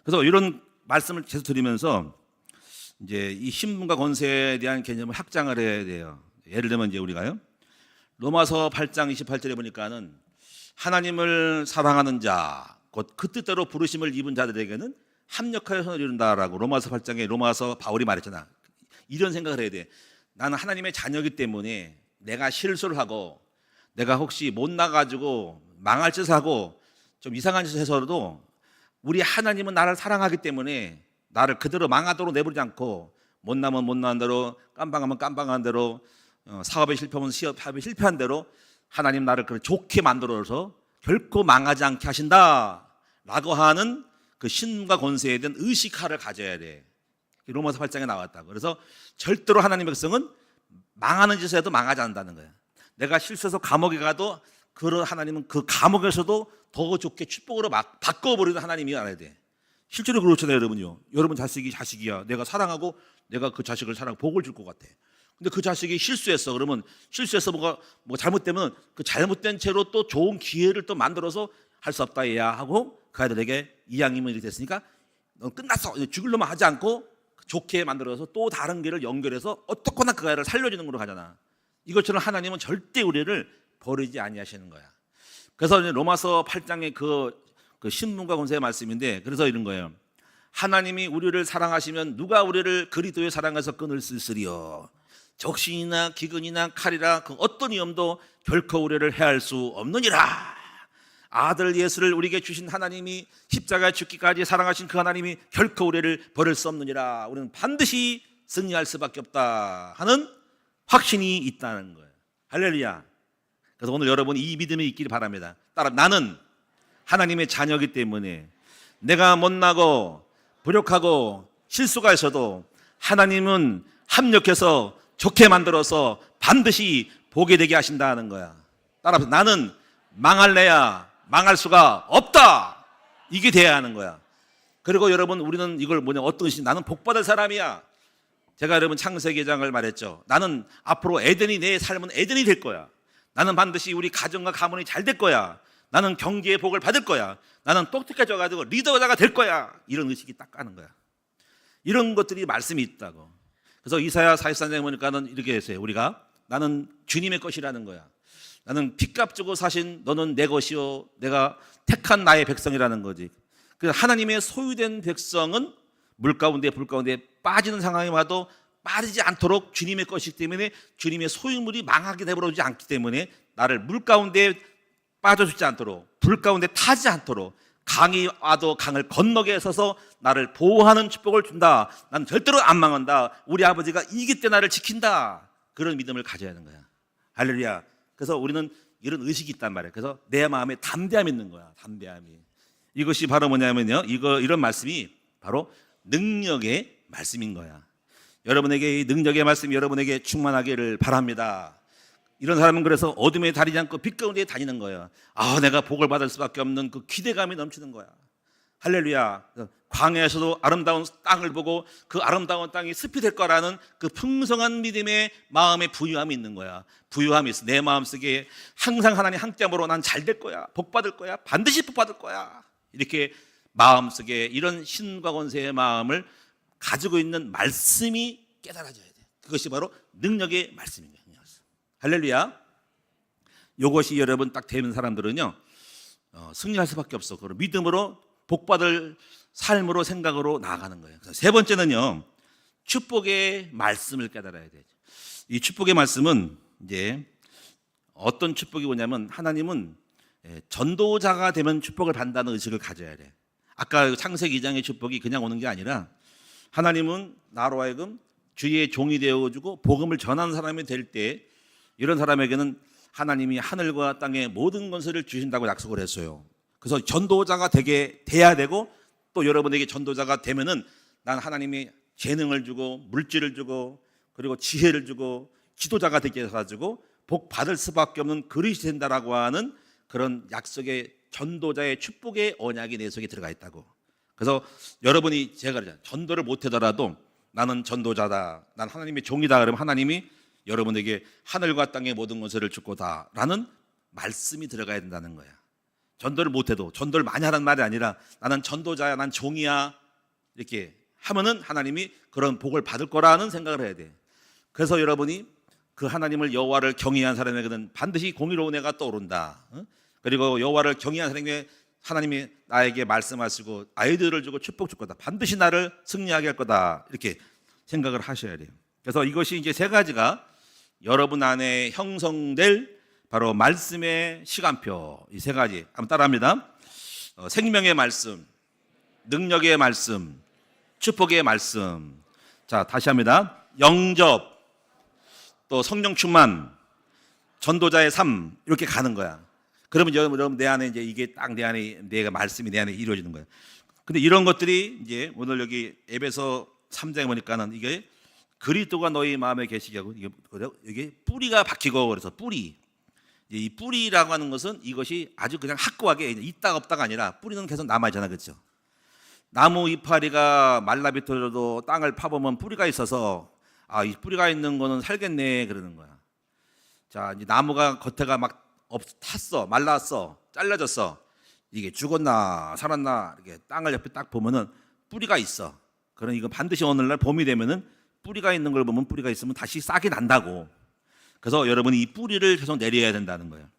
그래서 이런 말씀을 계속 드리면서 이제 이 신분과 권세에 대한 개념을 확장을 해야 돼요. 예를 들면 이제 우리가요, 로마서 8장 28절에 보니까는 하나님을 사랑하는 자, 곧 그 뜻대로 부르심을 입은 자들에게는 합력하여 선을 이룬다라고 로마서 8장에 로마서 바울이 말했잖아. 이런 생각을 해야 돼. 나는 하나님의 자녀이기 때문에 내가 실수를 하고 내가 혹시 못 나가지고 망할 짓을 하고 좀 이상한 짓을 해서도 우리 하나님은 나를 사랑하기 때문에 나를 그대로 망하도록 내버리지 않고, 못 나면 못 나는 대로, 깜방하면 깜방한 대로, 사업에 실패하면 사업에 실패한 대로 하나님 나를 그렇게 좋게 만들어서 결코 망하지 않게 하신다라고 하는 그 신과 권세에 대한 의식화를 가져야 돼. 로마서 8장에 나왔다고. 그래서 절대로 하나님의 백성은 망하는 짓을 해도 망하지 않는다는 거야. 내가 실수해서 감옥에 가도 그런 하나님은 그 감옥에서도 더 좋게 축복으로 막 바꿔버리는 하나님이 알아야 돼. 실제로 그렇잖아요, 여러분요. 여러분 자식이 자식이야. 내가 사랑하고 내가 그 자식을 사랑하고 복을 줄 것 같아. 근데 그 자식이 실수했어. 그러면 실수해서 뭐가 잘못되면 그 잘못된 채로 또 좋은 기회를 또 만들어서 할 수 없다 얘야 하고 그 아이들에게 이왕이면 이렇게 됐으니까 넌 끝났어. 죽을 놈만 하지 않고 좋게 만들어서 또 다른 길을 연결해서 어떻거나 그 아이를 살려주는 걸로 가잖아. 이것처럼 하나님은 절대 우리를 버리지 아니하시는 거야. 그래서 로마서 8장의 그 신분과 권세의 말씀인데, 그래서 이런 거예요. 하나님이 우리를 사랑하시면 누가 우리를 그리스도의 사랑에서 끊을 수 있으리요. 적신이나 기근이나 칼이라 그 어떤 위험도 결코 우리를 해할 수 없느니라. 아들 예수를 우리에게 주신 하나님이 십자가에 죽기까지 사랑하신 그 하나님이 결코 우리를 버릴 수 없느니라. 우리는 반드시 승리할 수밖에 없다 하는 확신이 있다는 거예요. 할렐루야. 그래서 오늘 여러분 이 믿음이 있기를 바랍니다. 따라 나는 하나님의 자녀이기 때문에 내가 못나고 부족하고 실수가 있어도 하나님은 합력해서 좋게 만들어서 반드시 보게 되게 하신다는 거야. 따라서 나는 망할래야 망할 수가 없다. 이게 돼야 하는 거야. 그리고 여러분 우리는 이걸 어떤 것이 나는 복받을 사람이야. 제가 여러분 창세기 2장을 말했죠. 나는 앞으로 에덴이, 내 삶은 에덴이 될 거야. 나는 반드시 우리 가정과 가문이 잘 될 거야. 나는 경제의 복을 받을 거야. 나는 똑똑해져가지고 리더가 될 거야. 이런 의식이 딱 가는 거야. 이런 것들이 말씀이 있다고. 그래서 이사야 43장에 보니까는 이렇게 했어요. 우리가 나는 주님의 것이라는 거야. 나는 핏값 주고 사신 너는 내 것이요 내가 택한 나의 백성이라는 거지. 그래서 하나님의 소유된 백성은 물 가운데 불 가운데 빠지는 상황이 와도 빠지지 않도록 주님의 것이기 때문에 주님의 소유물이 망하게 되버리지 않기 때문에 나를 물 가운데 빠져주지 않도록, 불 가운데 타지 않도록, 강이 와도 강을 건너게 서서 나를 보호하는 축복을 준다. 난 절대로 안 망한다. 우리 아버지가 이기 때 나를 지킨다. 그런 믿음을 가져야 하는 거야. 할렐루야. 그래서 우리는 이런 의식이 있단 말이에요. 그래서 내 마음에 담대함이 있는 거야. 담대함이. 이것이 바로 뭐냐면요, 이런 말씀이 바로 능력의 말씀인 거야. 여러분에게 이 능력의 말씀이 여러분에게 충만하기를 바랍니다. 이런 사람은 그래서 어둠에 다니지 않고 빛 가운데 다니는 거예요. 내가 복을 받을 수밖에 없는 그 기대감이 넘치는 거야. 할렐루야. 광야에서도 아름다운 땅을 보고 그 아름다운 땅이 습이 될 거라는 그 풍성한 믿음의 마음의 부유함이 있는 거야. 부유함이 있어. 내 마음속에 항상 하나님 함께함으로 난 잘 될 거야. 복 받을 거야. 반드시 복 받을 거야. 이렇게 마음속에 이런 신과 권세의 마음을 가지고 있는 말씀이 깨달아져야 돼. 그것이 바로 능력의 말씀인 거예요. 할렐루야. 이것이 여러분 딱 되는 사람들은요, 승리할 수밖에 없어. 그럼 믿음으로 복받을 삶으로 생각으로 나아가는 거예요. 그래서 세 번째는요, 축복의 말씀을 깨달아야 돼요. 이 축복의 말씀은 이제 어떤 축복이 뭐냐면, 하나님은 전도자가 되면 축복을 받는다는 의식을 가져야 돼. 아까 창세기 2장의 축복이 그냥 오는 게 아니라, 하나님은 나로 하여금 주의 종이 되어주고 복음을 전하는 사람이 될 때, 이런 사람에게는 하나님이 하늘과 땅의 모든 것을 주신다고 약속을 했어요. 그래서 전도자가 되게 돼야 되고, 또 여러분에게 전도자가 되면은 난 하나님이 재능을 주고 물질을 주고 그리고 지혜를 주고 지도자가 되게 해가지고 복 받을 수밖에 없는 그릇이 된다라고 하는 그런 약속의 전도자의 축복의 언약이 내 속에 들어가 있다고. 그래서 여러분이 제가 그러잖아요. 전도를 못하더라도 나는 전도자다, 난 하나님의 종이다, 그러면 하나님이 여러분에게 하늘과 땅의 모든 것을 주고다 라는 말씀이 들어가야 된다는 거야. 전도를 못해도, 전도를 많이 하라는 말이 아니라 나는 전도자야, 난 종이야, 이렇게 하면은 하나님이 그런 복을 받을 거라는 생각을 해야 돼. 그래서 여러분이 그 하나님을, 여호와를 경외한 사람에게는 반드시 공의로운 해가 떠오른다. 그리고 여호와를 경외한 사람에게 하나님이 나에게 말씀하시고 아이들을 주고 축복 줄 거다, 반드시 나를 승리하게 할 거다, 이렇게 생각을 하셔야 돼요. 그래서 이것이 이제 세 가지가 여러분 안에 형성될 바로 말씀의 시간표, 이 세 가지 한번 따라합니다. 생명의 말씀, 능력의 말씀, 축복의 말씀. 자, 다시 합니다. 영접, 또 성령 충만, 전도자의 삶, 이렇게 가는 거야. 그러면 여러분 내 안에 이제 이게 딱 내 안에, 내가 말씀이 내 안에 이루어지는 거야. 근데 이런 것들이 이제 오늘 여기 에베소 3장에 보니까는 이게 그리스도가 너희 마음에 계시게 하고, 이게 뿌리가 박히고, 그래서 뿌리. 이 뿌리라고 하는 것은 이것이 아주 그냥 확고하게 있다 없다가 아니라 뿌리는 계속 남아있잖아, 그렇죠? 나무 이파리가 말라 비틀어도 땅을 파보면 뿌리가 있어서 이 뿌리가 있는 거는 살겠네 그러는 거야. 자, 이제 나무가 겉에가 막 탔어, 말랐어, 잘라졌어. 이게 죽었나 살았나 이렇게 땅을 옆에 딱 보면은 뿌리가 있어. 그러니 이거 반드시 오늘날 봄이 되면은 뿌리가 있는 걸 보면, 뿌리가 있으면 다시 싹이 난다고. 그래서 여러분이 이 뿌리를 계속 내려야 된다는 거예요.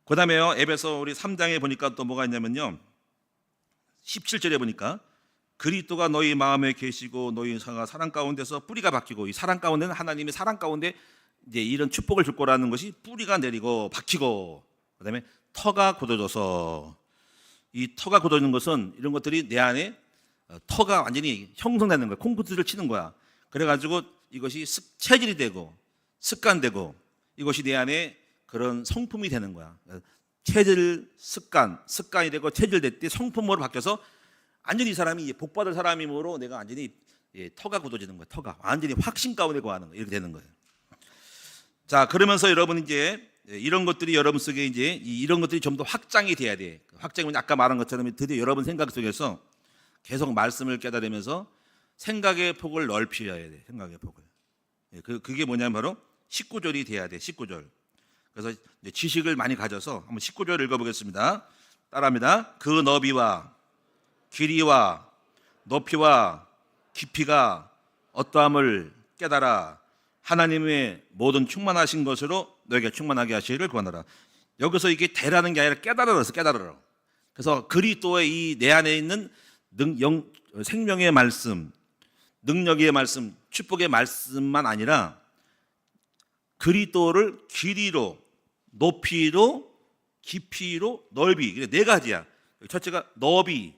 그 다음에요, 에베소 우리 3장에 보니까 또 뭐가 있냐면요, 17절에 보니까 그리스도가 너희 마음에 계시고 너희 사랑 가운데서 뿌리가 박히고, 이 사랑 가운데는 하나님이 사랑 가운데 이제 이런 축복을 줄 거라는 것이 뿌리가 내리고 박히고, 그 다음에 터가 굳어져서, 이 터가 굳어지는 것은 이런 것들이 내 안에 터가 완전히 형성되는 거야. 콘크리트를 치는 거야. 그래가지고 이것이 체질이 되고 습관되고, 이것이 내 안에 그런 성품이 되는 거야. 체질, 습관이 되고 체질될 때 성품으로 바뀌어서 완전히 이 사람이 복받을 사람이므로 내가 완전히 터가 굳어지는 거야. 터가 완전히 확신 가운데 거하는 거야. 이렇게 되는 거예요. 자, 그러면서 여러분 이제 이런 것들이 여러분 속에 이제 이런 것들이 좀 더 확장이 돼야 돼. 확장은 아까 말한 것처럼 드디어 여러분 생각 속에서 계속 말씀을 깨달으면서 생각의 폭을 넓혀야 돼. 생각의 폭을. 그게 뭐냐면 바로 19절이 돼야 돼. 19절. 그래서 지식을 많이 가져서 한번 19절 읽어보겠습니다. 따라합니다. 그 너비와 길이와 높이와 깊이가 어떠함을 깨달아 하나님의 모든 충만하신 것으로 너에게 충만하게 하시기를 구하노라. 여기서 이게 대라는 게 아니라 깨달으라서 깨달으라. 그래서 그리스도의 이 내 안에 있는 생명의 말씀, 능력의 말씀, 축복의 말씀만 아니라 그리스도를 길이로, 높이로, 깊이로, 넓이, 네 가지야. 첫째가 너비,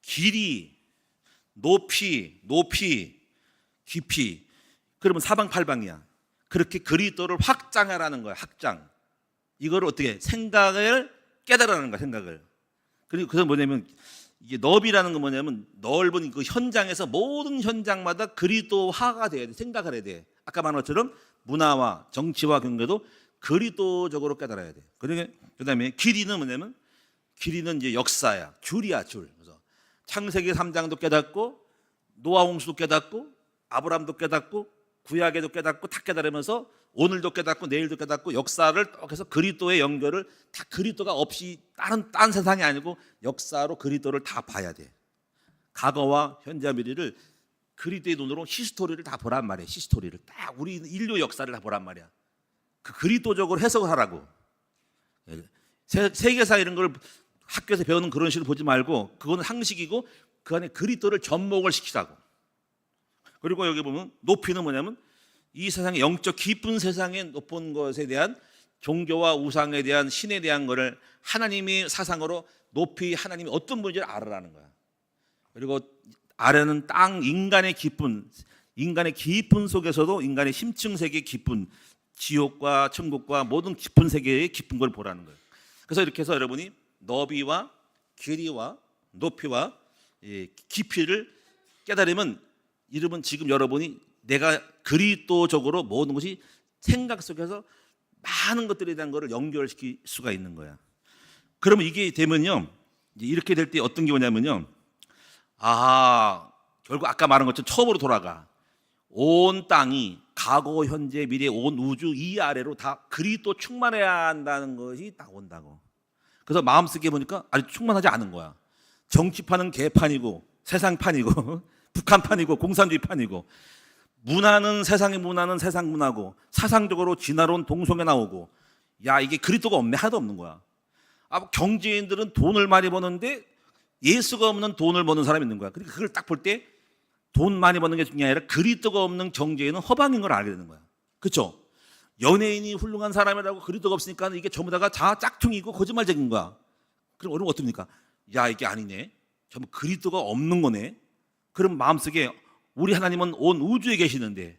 길이, 높이, 깊이. 그러면 사방팔방이야. 그렇게 그리스도를 확장하라는 거야. 확장. 이걸 어떻게 생각을 깨달으라는 거야. 생각을. 그래서 뭐냐면 이게 너비라는 건 뭐냐면 넓은 그 현장에서 모든 현장마다 그리스도화가 돼야 돼. 생각을 해야 돼. 아까 말한 것처럼 문화와 정치와 경제도 그리스도적으로 깨달아야 돼. 그다음에 길이는 뭐냐면 길이는 이제 역사야. 줄이야, 줄. 그래서 창세기 3장도 깨닫고 노아 홍수도 깨닫고 아브라함도 깨닫고 구약에도 깨닫고 다 깨달으면서 오늘도 깨닫고 내일도 깨닫고 역사를 또 해서 그리스도의 연결을 다 그리스도가 없이 딴 세상이 아니고 역사로 그리스도를 다 봐야 돼. 과거와 현재와 미래를 그리스도의 눈으로 히스토리를 다 보란 말이야. 히스토리를 딱 우리 인류 역사를 다 보란 말이야. 그 그리스도적으로 해석을 하라고. 세계사 이런 걸 학교에서 배우는 그런 식으로 보지 말고 그거는 상식이고 그 안에 그리스도를 접목을 시키라고. 그리고 여기 보면 높이는 뭐냐면 이 세상의 영적 깊은 세상에 높은 것에 대한 종교와 우상에 대한 신에 대한 거를 하나님의 사상으로 높이 하나님이 어떤 분인지를 알아라는 거야. 그리고 아래는 땅 인간의 깊은 속에서도 인간의 심층 세계의 깊은 지옥과 천국과 모든 깊은 세계의 깊은 걸 보라는 거예요. 그래서 이렇게 해서 여러분이 너비와 길이와 높이와 깊이를 깨달으면 여러분 지금 여러분이 내가 그리스도적으로 모든 것이 생각 속에서 많은 것들에 대한 것을 연결시킬 수가 있는 거야. 그러면 이게 되면요, 이렇게 될 때 어떤 게 오냐면요, 결국 아까 말한 것처럼 처음으로 돌아가. 온 땅이 과거, 현재, 미래, 온 우주 이 아래로 다 그리스도 충만해야 한다는 것이 딱 온다고. 그래서 마음속에 보니까 아직 충만하지 않은 거야. 정치판은 개판이고 세상판이고 북한판이고 공산주의판이고, 문화는 세상의 문화는 세상 문화고 사상적으로 진화론 동성애 나오고, 야 이게 그리스도가 없네. 하나도 없는 거야. 경제인들은 돈을 많이 버는데 예수가 없는 돈을 버는 사람이 있는 거야. 그러니까 그걸 딱 볼 때 돈 많이 버는 게 중요한 게 아니라 그리스도가 없는 경제에는 허방인 걸 알게 되는 거야. 그렇죠? 연예인이 훌륭한 사람이라고 그리스도가 없으니까 이게 전부 다가 짝퉁이고 거짓말적인 거야. 그럼 여러분 어떻습니까? 야 이게 아니네. 전부 그리스도가 없는 거네. 그럼 마음속에 우리 하나님은 온 우주에 계시는데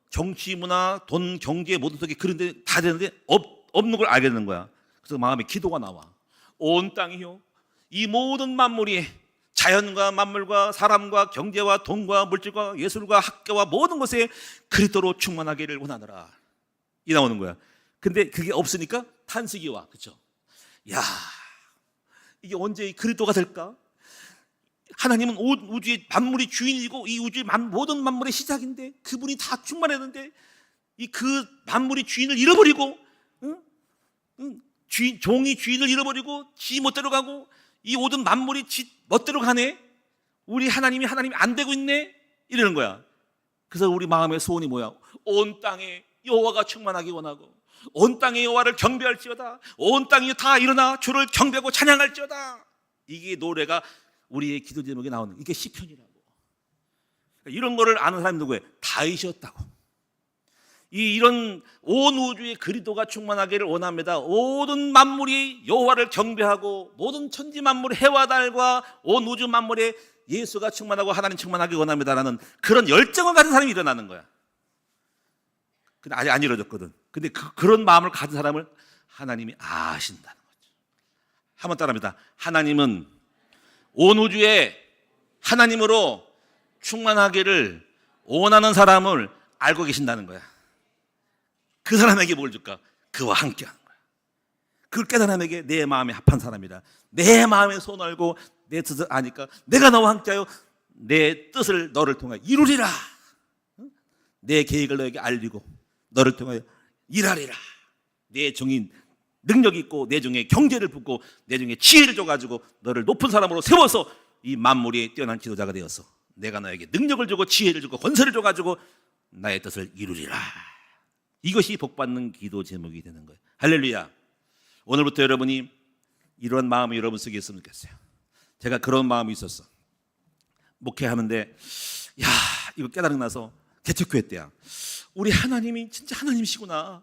정치, 문화, 돈, 경제 모든 속에 그런데 다 되는데 없는 걸 알게 되는 거야. 그래서 마음에 기도가 나와. 온 땅이요, 이 모든 만물이 자연과 만물과 사람과 경제와 돈과 물질과 예술과 학교와 모든 것에 그리스도로 충만하기를 원하노라. 이 나오는 거야. 근데 그게 없으니까 탄식이 와. 그렇죠? 야 이게 언제 그리스도가 될까? 하나님은 우주의 만물의 주인이고 이 우주의 모든 만물의 시작인데 그분이 다 충만했는데 그 만물의 주인을 잃어버리고 종이 주인을 잃어버리고 지 멋대로 가고 이 모든 만물이 지 멋대로 가네. 우리 하나님이 안 되고 있네. 이러는 거야. 그래서 우리 마음의 소원이 뭐야? 온 땅에 여호와가 충만하기 원하고 온 땅에 여호와를 경배할지어다. 온 땅이 다 일어나 주를 경배하고 찬양할지어다. 이게 노래가 우리의 기도 제목에 나오는, 이게 시편이라고. 이런 거를 아는 사람이 누구예요? 다윗이었다고. 이런 온 우주에 그리스도가 충만하기를 원합니다. 모든 만물이 여호와를 경배하고 모든 천지 만물 해와 달과 온 우주 만물에 예수가 충만하고 하나님 충만하기 원합니다라는 그런 열정을 가진 사람이 일어나는 거야. 근데 아직 안 이루어졌거든. 근데 그런 마음을 가진 사람을 하나님이 아신다는 거죠. 한번 따라합니다. 하나님은 온 우주에 하나님으로 충만하기를 원하는 사람을 알고 계신다는 거야. 그 사람에게 뭘 줄까? 그와 함께하는 거야. 그걸 깨달은 사람에게 내 마음에 합한 사람이라. 내 마음에 손 알고 내 뜻을 아니까 내가 너와 함께하여 내 뜻을 너를 통하여 이루리라. 내 계획을 너에게 알리고 너를 통하여 일하리라. 내 종인 능력 있고 내 중에 경제를 붓고 내 중에 지혜를 줘가지고 너를 높은 사람으로 세워서 이 만물이 뛰어난 지도자가 되어서 내가 너에게 능력을 주고 지혜를 주고 권세를 줘가지고 나의 뜻을 이루리라. 이것이 복받는 기도 제목이 되는 거예요. 할렐루야. 오늘부터 여러분이 이런 마음이 여러분 속에 있으면 좋겠어요. 제가 그런 마음이 있었어. 목회하는데 이거 깨달음 나서 개척교회 때야. 우리 하나님이 진짜 하나님이시구나.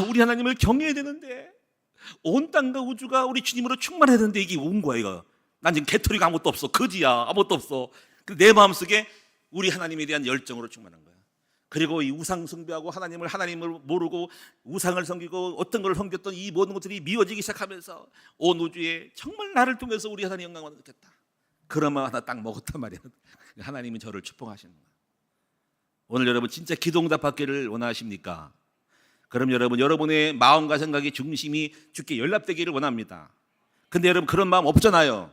우리 하나님을 경외해야 되는데 온 땅과 우주가 우리 주님으로 충만해야 되는데 이게 온 거야. 이거 난 지금 개토리가 아무것도 없어. 거지야. 아무것도 없어. 내 마음속에 우리 하나님에 대한 열정으로 충만한 거야. 그리고 이 우상 숭배하고 하나님을 모르고 우상을 섬기고 어떤 걸 섬겼던 이 모든 것들이 미워지기 시작하면서 온 우주에 정말 나를 통해서 우리 하나님 영광을 느꼈다. 그런 마음 하나 딱 먹었단 말이야. 하나님이 저를 축복하시는 거야. 오늘 여러분 진짜 기도응답 받기를 원하십니까? 그럼 여러분의 마음과 생각의 중심이 주께 연락되기를 원합니다. 근데 여러분 그런 마음 없잖아요.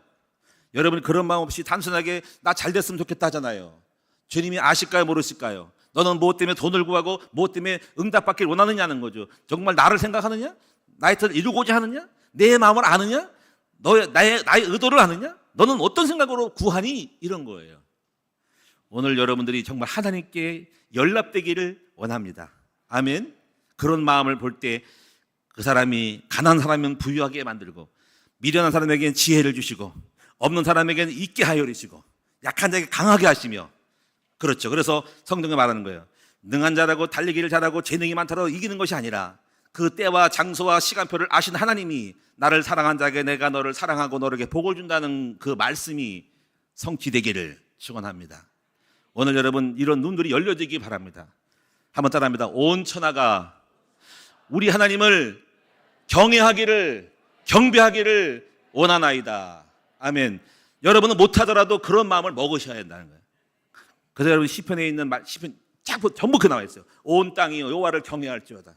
여러분 그런 마음 없이 단순하게 나 잘 됐으면 좋겠다 하잖아요. 주님이 아실까요, 모르실까요? 너는 무엇 때문에 돈을 구하고 무엇 때문에 응답받기를 원하느냐는 거죠. 정말 나를 생각하느냐? 나의 뜻을 이루고자 하느냐? 내 마음을 아느냐? 나의 의도를 아느냐? 너는 어떤 생각으로 구하니? 이런 거예요. 오늘 여러분들이 정말 하나님께 연락되기를 원합니다. 아멘. 그런 마음을 볼 때 그 사람이 가난한 사람은 부유하게 만들고 미련한 사람에게는 지혜를 주시고 없는 사람에게는 있게 하여 주시고 약한 자에게 강하게 하시며, 그렇죠. 그래서 성경에 말하는 거예요. 능한 자라고 달리기를 잘하고 재능이 많다고 이기는 것이 아니라 그 때와 장소와 시간표를 아신 하나님이 나를 사랑한 자에게 내가 너를 사랑하고 너에게 복을 준다는 그 말씀이 성취되기를 축원합니다. 오늘 여러분 이런 눈들이 열려지기 바랍니다. 한번 따라합니다. 온 천하가 우리 하나님을 경외하기를 경배하기를 원하나이다. 아멘. 여러분은 못하더라도 그런 마음을 먹으셔야 한다는 거예요. 그래서 여러분 시편에 있는 시편 전부 그 나와 있어요. 온 땅이요 여호와를 경외할지어다.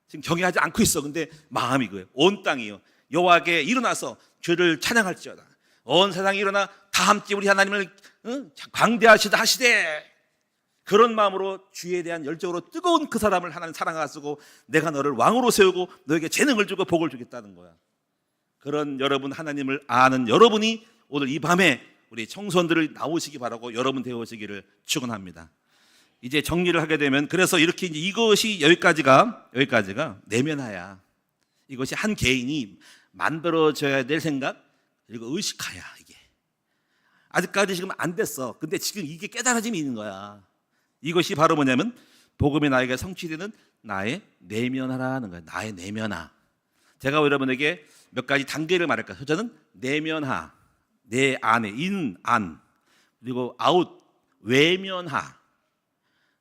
지금 경외하지 않고 있어. 근데 마음이 그거예요. 온 땅이요 여호와께 일어나서 주를 찬양할지어다. 온 세상이 일어나 다 함께 우리 하나님을 광대하시다 하시되, 그런 마음으로 주에 대한 열정으로 뜨거운 그 사람을 하나님 사랑하시고 내가 너를 왕으로 세우고 너에게 재능을 주고 복을 주겠다는 거야. 그런 여러분 하나님을 아는 여러분이 오늘 이 밤에 우리 청소년들을 나오시기 바라고 여러분 되어오시기를 축원합니다. 이제 정리를 하게 되면, 그래서 이렇게 이제 이것이 여기까지가 내면화야. 이것이 한 개인이 만들어져야 될 생각, 그리고 의식화야. 이게 아직까지 지금 안 됐어. 근데 지금 이게 깨달아짐이 있는 거야. 이것이 바로 뭐냐면 복음이 나에게 성취되는 나의 내면화라는 거예요. 나의 내면화. 제가 여러분에게 몇 가지 단계를 말할까요? 저는 내면화, 내 안에, 인, 안, 그리고 아웃, 외면화.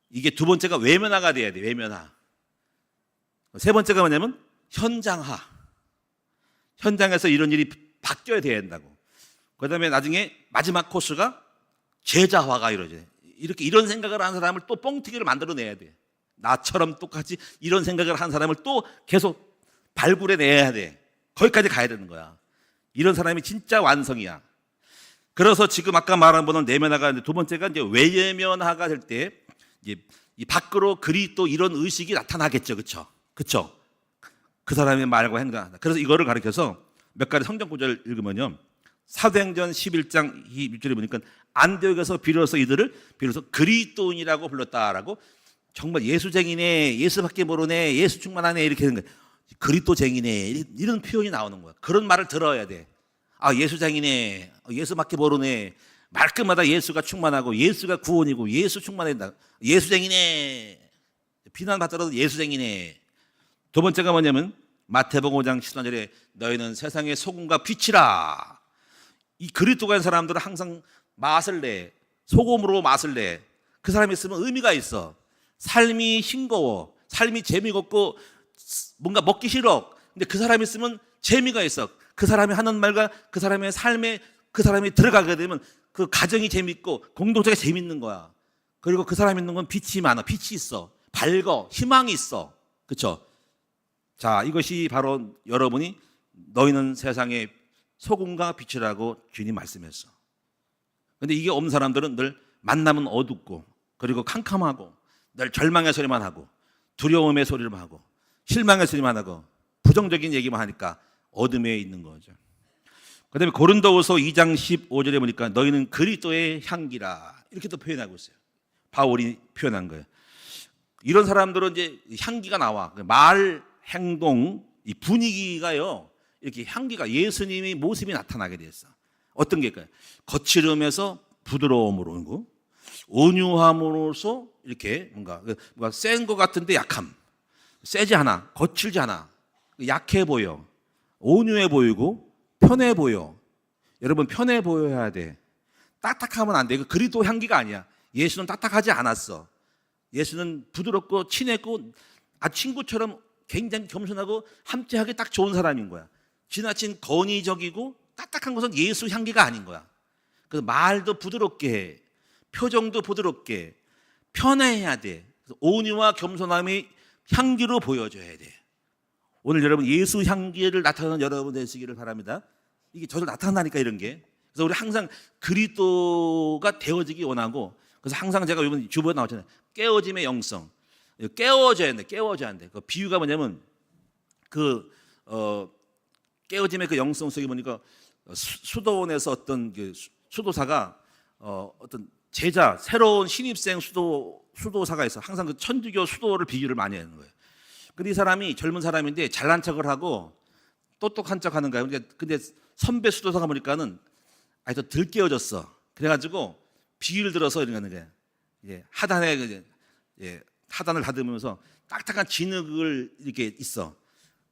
이게 두 번째가 외면화가 돼야 돼. 외면화. 세 번째가 뭐냐면 현장화. 현장에서 이런 일이 바뀌어야 된다고. 그 다음에 나중에 마지막 코스가 제자화가 이루어져요. 이런 생각을 한 사람을 또 뻥튀기를 만들어내야 돼. 나처럼 똑같이 이런 생각을 한 사람을 또 계속 발굴해내야 돼. 거기까지 가야 되는 거야. 이런 사람이 진짜 완성이야. 그래서 지금 아까 말한 거는 내면화가, 두 번째가 이제 외면화가 될 때 이제 이 밖으로 그리스도 이런 의식이 나타나겠죠. 그렇죠? 그 사람의 말과 행동한다. 그래서 이거를 가르쳐서 몇 가지 성경 구절을 읽으면요. 사도행전 11장 26절에 보니까 안디옥에서 비로소 이들을 비로소 그리스도인이라고 불렀다라고. 정말 예수쟁이네, 예수밖에 모르네, 예수 충만하네 이렇게 하는 거예요. 그리스도쟁이네 이런 표현이 나오는 거야. 그런 말을 들어야 돼. 아, 예수쟁이네, 예수밖에 모르네, 말끝마다 예수가 충만하고 예수가 구원이고 예수 충만한다, 예수쟁이네, 비난받더라도 예수쟁이네. 두 번째가 뭐냐면 마태복음 5장 14절에 너희는 세상의 소금과 빛이라. 이 그리스도가 있는 사람들은 항상 맛을 내, 소금으로 맛을 내. 그 사람이 있으면 의미가 있어. 삶이 싱거워, 삶이 재미가 없고 뭔가 먹기 싫어. 근데 그 사람이 있으면 재미가 있어. 그 사람이 하는 말과 그 사람의 삶에 그 사람이 들어가게 되면 그 가정이 재밌고 공동체가 재밌는 거야. 그리고 그 사람이 있는 건 빛이 많아. 빛이 있어. 밝어. 희망이 있어. 그렇죠? 자, 이것이 바로 여러분이 너희는 세상의 소금과 빛이라고 주님 말씀했어. 근데 이게 없는 사람들은 늘 만나면 어둡고, 그리고 캄캄하고, 늘 절망의 소리만 하고, 두려움의 소리만 하고, 실망의 소리만 하고, 부정적인 얘기만 하니까 어둠에 있는 거죠. 그 다음에 고린도후서 2장 15절에 보니까 너희는 그리스도의 향기라 이렇게 또 표현하고 있어요. 바울이 표현한 거예요. 이런 사람들은 이제 향기가 나와. 말, 행동, 이 분위기가요, 이렇게 향기가, 예수님의 모습이 나타나게 됐어. 어떤 게 있을까요? 거칠음에서 부드러움으로 오고, 온유함으로서 이렇게 뭔가 센 것 같은데 약함. 세지 않아, 거칠지 않아, 약해 보여, 온유해 보이고 편해 보여. 여러분, 편해 보여야 돼. 딱딱하면 안 돼. 이거 그리스도 향기가 아니야. 예수는 딱딱하지 않았어. 예수는 부드럽고 친했고 친구처럼 굉장히 겸손하고 함께하기 딱 좋은 사람인 거야. 지나친 건의적이고 딱딱한 것은 예수 향기가 아닌 거야. 그래서 말도 부드럽게 해. 표정도 부드럽게. 편해야 돼. 그래서 온유와 겸손함이 향기로 보여줘야 돼. 오늘 여러분 예수 향기를 나타내는 여러분 되시기를 바랍니다. 이게 저절 나타난다니까 이런 게. 그래서 우리 항상 그리스도가 되어지기 원하고, 그래서 항상 제가 이번 주보에 나왔잖아요. 깨어짐의 영성. 깨워져야 돼. 깨워져야 돼. 그 비유가 뭐냐면 깨어짐의 그 영성 속에 보니까 수도원에서 어떤 그 수도사가 어떤 제자, 새로운 신입생 수도사가 있어. 항상 그 천주교 수도를 비교를 많이 하는 거예요. 근데 이 사람이 젊은 사람인데 잘난 척을 하고 똑똑한 척 하는 거예요. 근데 선배 수도사가 보니까는 더 덜 깨어졌어. 그래가지고 비유를 들어서 이런 거는 거예요. 하단을 다듬으면서 딱딱한 진흙을 이렇게 있어.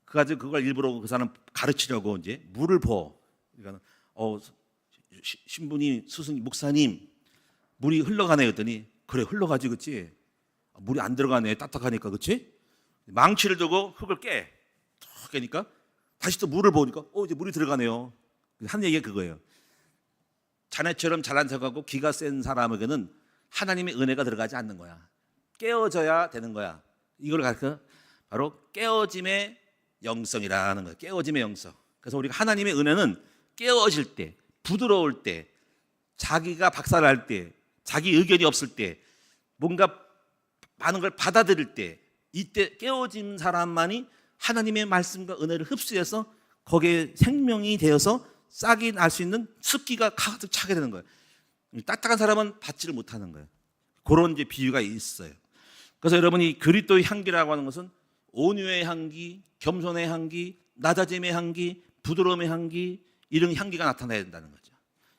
그래가지고 그걸 일부러 그 사람 가르치려고 이제 물을 부어. 그러니까 신부님, 스승님, 목사님, 물이 흘러가네 했더니 그래 흘러가지 그치? 물이 안 들어가네 딱딱하니까 그치? 망치를 두고 흙을 탁 깨니까 다시 또 물을 부으니까 이제 물이 들어가네요. 한 얘기가 그거예요. 자네처럼 잘난 척하고 기가 센 사람에게는 하나님의 은혜가 들어가지 않는 거야. 깨어져야 되는 거야. 이걸 가르쳐 바로 깨어짐의 영성이라는 거예요. 깨어짐의 영성. 그래서 우리가 하나님의 은혜는 깨어질 때, 부드러울 때, 자기가 박살날 때, 자기 의견이 없을 때, 뭔가 많은 걸 받아들일 때, 이때 깨어진 사람만이 하나님의 말씀과 은혜를 흡수해서 거기에 생명이 되어서 싹이 날 수 있는 습기가 가득 차게 되는 거예요. 딱딱한 사람은 받지를 못하는 거예요. 그런 이제 비유가 있어요. 그래서 여러분이 그리스도의 향기라고 하는 것은 온유의 향기, 겸손의 향기, 낮아짐의 향기, 부드러움의 향기, 이런 향기가 나타나야 된다는 거죠.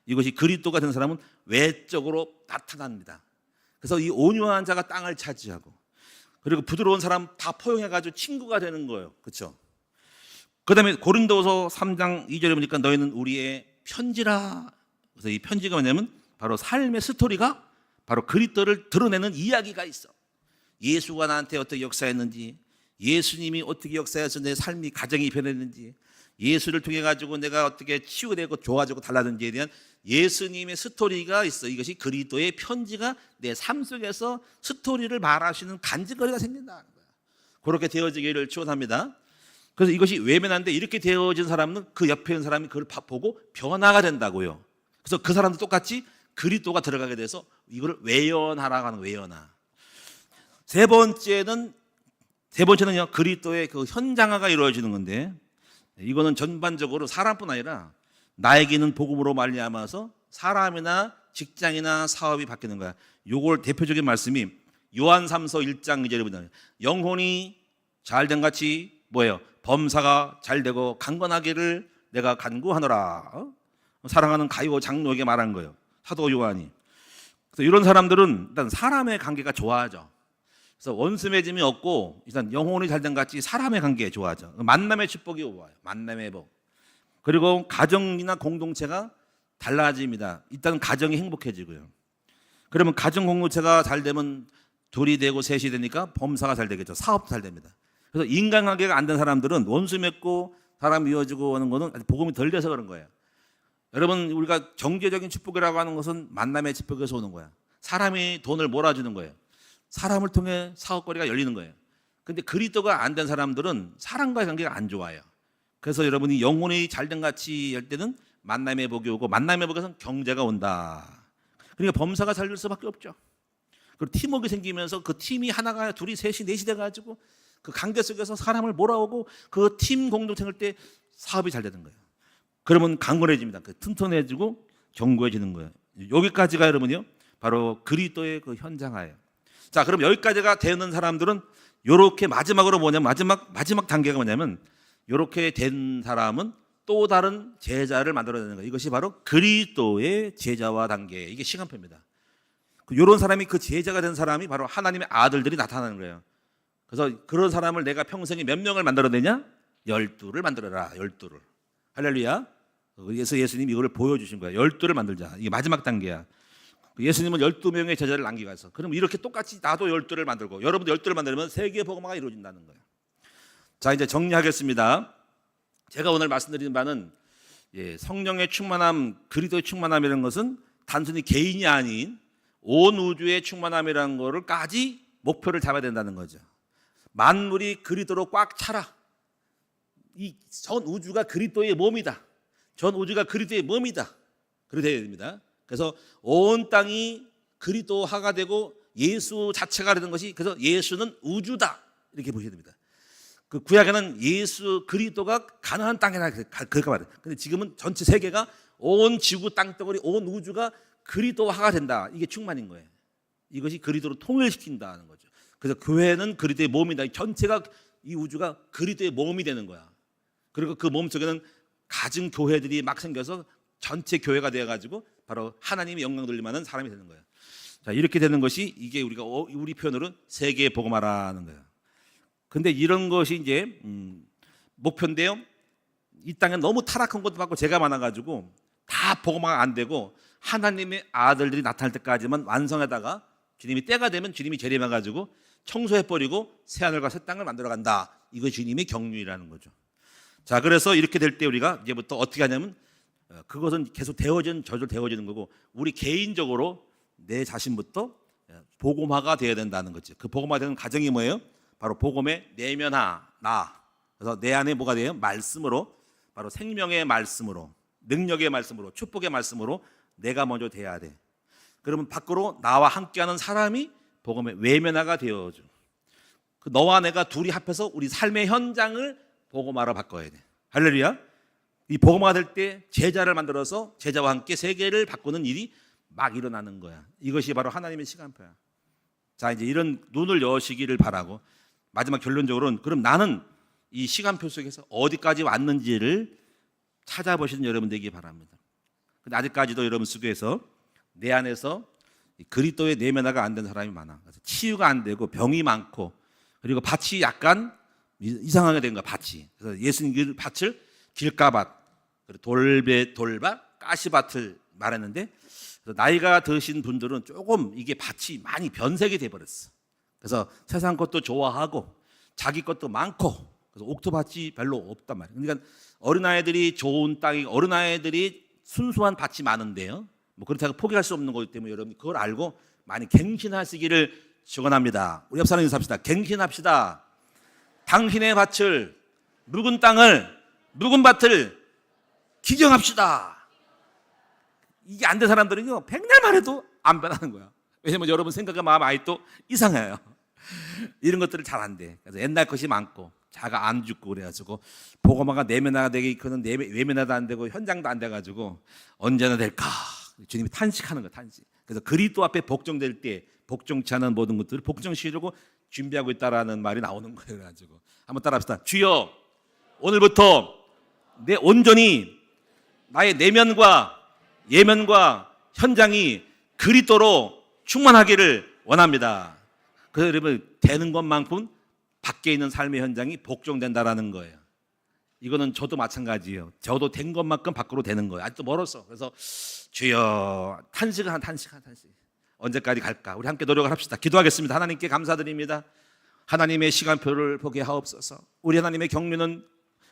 이것이 그리스도가 된 사람은 외적으로 나타납니다. 그래서 이 온유한 자가 땅을 차지하고, 그리고 부드러운 사람 다 포용해가지고 친구가 되는 거예요. 그렇죠? 그 다음에 고린도서 3장 2절에 보니까 너희는 우리의 편지라. 그래서 이 편지가 뭐냐면 바로 삶의 스토리가 바로 그리스도를 드러내는 이야기가 있어. 예수가 나한테 어떻게 역사했는지, 예수님이 어떻게 역사해서 내 삶이 가정이 변했는지, 예수를 통해 가지고 내가 어떻게 치유되고 좋아지고 달라졌는지에 대한 예수님의 스토리가 있어. 이것이 그리스도의 편지가 내 삶 속에서 스토리를 말하시는 간증거리가 생긴다는 거야. 그렇게 되어지기를 축원합니다. 그래서 이것이 외면한데 이렇게 되어진 사람은 그 옆에 있는 사람이 그걸 보고 변화가 된다고요. 그래서 그 사람도 똑같이 그리스도가 들어가게 돼서 이거를 외연하라고 하는 외연화. 세 번째는요, 그리스도의 그 현장화가 이루어지는 건데, 이거는 전반적으로 사람뿐 아니라 나에게는 복음으로 말미암아서 사람이나 직장이나 사업이 바뀌는 거야. 요걸 대표적인 말씀이 요한 3서 1장 2절에 보면 영혼이 잘된 같이 뭐예요? 범사가 잘되고 강건하기를 내가 간구하노라. 사랑하는 가요 장로에게 말한 거예요. 사도 요한이. 그래서 이런 사람들은 일단 사람의 관계가 좋아하죠. 그래서 원수 맺음이 없고 일단 영혼이 잘된 같이 사람의 관계에 좋아하죠. 만남의 축복이 와요. 만남의 복. 그리고 가정이나 공동체가 달라집니다. 일단 가정이 행복해지고요. 그러면 가정 공동체가 잘 되면 둘이 되고 셋이 되니까 범사가 잘 되겠죠. 사업도 잘 됩니다. 그래서 인간관계가 안 된 사람들은 원수 맺고 사람 이어지고 하는 거는 아직 복음이 덜 돼서 그런 거예요. 여러분, 우리가 경제적인 축복이라고 하는 것은 만남의 축복에서 오는 거야. 사람이 돈을 몰아주는 거예요. 사람을 통해 사업거리가 열리는 거예요. 근데 그리스도가 안 된 사람들은 사람과의 관계가 안 좋아요. 그래서 여러분이 영혼이 잘된 같이 할 때는 만남의 복이 오고, 만남의 복에서는 경제가 온다. 그러니까 범사가 잘 될 수밖에 없죠. 그리고 팀워크가 생기면서 그 팀이 하나가 둘이 셋이 넷이 돼가지고 그 관계 속에서 사람을 몰아오고 그 팀 공동체일 때 사업이 잘 되는 거예요. 그러면 강건해집니다. 튼튼해지고 견고해지는 거예요. 여기까지가 여러분요, 바로 그리스도의 그 현장화예요. 자, 그럼 여기까지가 되는 사람들은 요렇게 마지막으로 뭐냐면 마지막 단계가 뭐냐면, 요렇게 된 사람은 또 다른 제자를 만들어내는 거예요. 이것이 바로 그리스도의 제자화 단계. 이게 시간표입니다. 이런 사람이, 그 제자가 된 사람이 바로 하나님의 아들들이 나타나는 거예요. 그래서 그런 사람을 내가 평생에 몇 명을 만들어내냐? 12를 만들어라. 12를. 할렐루야. 그래서 예수님이 이걸 보여주신 거예요. 12를 만들자. 이게 마지막 단계야. 예수님은 12명의 제자를 남기가서 그럼 이렇게 똑같이 나도 12를 만들고 여러분도 12를 만들면 세계 복음화가 이루어진다는 거예요. 자, 이제 정리하겠습니다. 제가 오늘 말씀드리는 바는 성령의 충만함, 그리스도의 충만함이라는 것은 단순히 개인이 아닌 온 우주의 충만함이라는 거를까지 목표를 잡아야 된다는 거죠. 만물이 그리스도로 꽉 차라. 이 전 우주가 그리스도의 몸이다. 전 우주가 그리스도의 몸이다. 그렇게 되어야 됩니다. 그래서 온 땅이 그리스도화가 되고 예수 자체가 되는 것이, 그래서 예수는 우주다 이렇게 보셔야 됩니다. 그 구약에는 예수 그리스도가 가나안 땅이라 그렇게 말해요. 근데 지금은 전체 세계가 온 지구 땅덩어리 온 우주가 그리스도화가 된다. 이게 충만인 거예요. 이것이 그리스도로 통일시킨다는 거죠. 그래서 교회는 그리스도의 몸이다. 전체가 이 우주가 그리스도의 몸이 되는 거야. 그리고 그 몸 속에는 가진 교회들이 막 생겨서 전체 교회가 되어가지고 바로 하나님의 영광 돌릴만한 사람이 되는 거예요. 자, 이렇게 되는 것이 이게 우리 표현으로 세계 복음화라는 거예요. 근데 이런 것이 이제 목표인데요. 이 땅에 너무 타락한 것도 받고 죄가 많아가지고 다 복음화가 안 되고 하나님의 아들들이 나타날 때까지만 완성하다가 주님이 때가 되면 주님이 재림해가지고 청소해버리고 새하늘과 새 땅을 만들어간다. 이것이 주님의 경륜이라는 거죠. 자, 그래서 이렇게 될 때 우리가 이제부터 어떻게 하냐면 그것은 계속 저절로 되어지는 거고 우리 개인적으로 내 자신부터 복음화가 되어야 된다는 거죠. 그 복음화되는 과정이 뭐예요? 바로 복음의 내면화, 나. 그래서 내 안에 뭐가 돼요? 말씀으로, 바로 생명의 말씀으로, 능력의 말씀으로, 축복의 말씀으로 내가 먼저 돼야 돼. 그러면 밖으로 나와 함께하는 사람이 복음의 외면화가 되어져. 그 너와 내가 둘이 합해서 우리 삶의 현장을 복음화로 바꿔야 돼. 할렐루야. 이 복음화가 될 때 제자를 만들어서 제자와 함께 세계를 바꾸는 일이 막 일어나는 거야. 이것이 바로 하나님의 시간표야. 자, 이제 이런 눈을 여시기를 바라고 마지막 결론적으로는 그럼 나는 이 시간표 속에서 어디까지 왔는지를 찾아보시는 여러분 되기 바랍니다. 근데 아직까지도 여러분 속에서 내 안에서 그리스도의 내면화가 안 된 사람이 많아. 그래서 치유가 안 되고 병이 많고 그리고 밭이 약간 이상하게 된 거야. 밭이. 그래서 예수님 밭을 길가밭, 돌밭, 가시밭을 말했는데 나이가 드신 분들은 조금 이게 밭이 많이 변색이 돼버렸어. 그래서 세상 것도 좋아하고 자기 것도 많고 그래서 옥토밭이 별로 없단 말이에요. 그러니까 어린아이들이 좋은 땅이 어린아이들이 순수한 밭이 많은데요. 뭐 그렇다고 포기할 수 없는 거기 때문에 여러분 그걸 알고 많이 갱신하시기를 축원합니다. 우리 옆 사람 인사합시다. 갱신합시다. 당신의 밭을 묵은 땅을 묵은 밭을 기경합시다. 이게 안 된 사람들은요 백날만 해도 안 변하는 거야. 왜냐면 여러분 생각과 마음 아직도 이상해요. 이런 것들을 잘 안 돼. 그래서 옛날 것이 많고 자가 안 죽고 그래가지고 복음화가 내면화가 되기 이거는 외면화도 안 되고 현장도 안 돼가지고 언제나 될까 주님이 탄식하는 거야. 탄식. 그래서 그리스도 앞에 복종될 때 복종치 않은 모든 것들을 복종시키려고 준비하고 있다라는 말이 나오는 거예요. 그래가지고 한번 따라합시다. 주여 오늘부터 내 온전히 나의 내면과 예면과 현장이 그리스도로 충만하기를 원합니다. 그래서 여러분 되는 것만큼 밖에 있는 삶의 현장이 복종된다라는 거예요. 이거는 저도 마찬가지예요. 저도 된 것만큼 밖으로 되는 거예요. 아직도 멀었어. 그래서 주여 탄식. 언제까지 갈까? 우리 함께 노력을 합시다. 기도하겠습니다. 하나님께 감사드립니다. 하나님의 시간표를 보게 하옵소서. 우리 하나님의 경륜은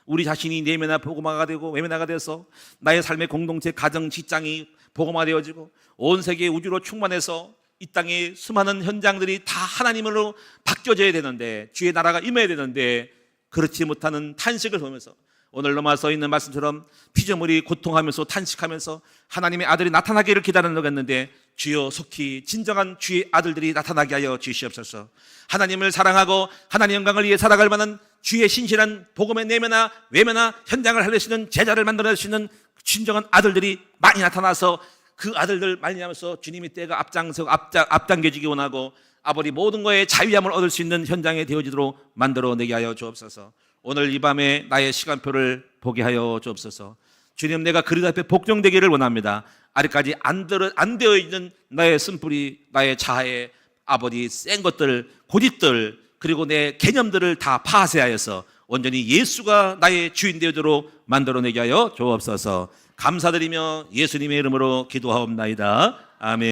우리 자신이 내면화 복음화가 되고 외면화가 돼서 나의 삶의 공동체, 가정, 직장이 복음화되어지고 온 세계 우주로 충만해서 이 땅의 수많은 현장들이 다 하나님으로 바뀌어져야 되는데 주의 나라가 임해야 되는데 그렇지 못하는 탄식을 보면서 오늘 로마 써 있는 말씀처럼 피조물이 고통하면서 탄식하면서 하나님의 아들이 나타나기를 기다리려고 했는데 주여 속히 진정한 주의 아들들이 나타나게 하여 주시옵소서. 하나님을 사랑하고 하나님의 영광을 위해 살아갈 만한 주의 신실한 복음의 내면화 외면화 현장을 하려시는 제자를 만들어내시는 진정한 아들들이 많이 나타나서 그 아들들 말미암아서 주님의 때가 앞당겨지기 원하고 아버지 모든 거에 자유함을 얻을 수 있는 현장에 되어지도록 만들어내게 하여 주옵소서. 오늘 이 밤에 나의 시간표를 보게 하여 주옵소서. 주님 내가 그리스도 앞에 복종되기를 원합니다. 아직까지 안 되어 있는 나의 쓴뿌리 나의 자아의 아버지 센 것들 고집들 그리고 내 개념들을 다 파쇄하여서 온전히 예수가 나의 주인 되도록 만들어내게 하여 주옵소서. 감사드리며 예수님의 이름으로 기도하옵나이다. 아멘.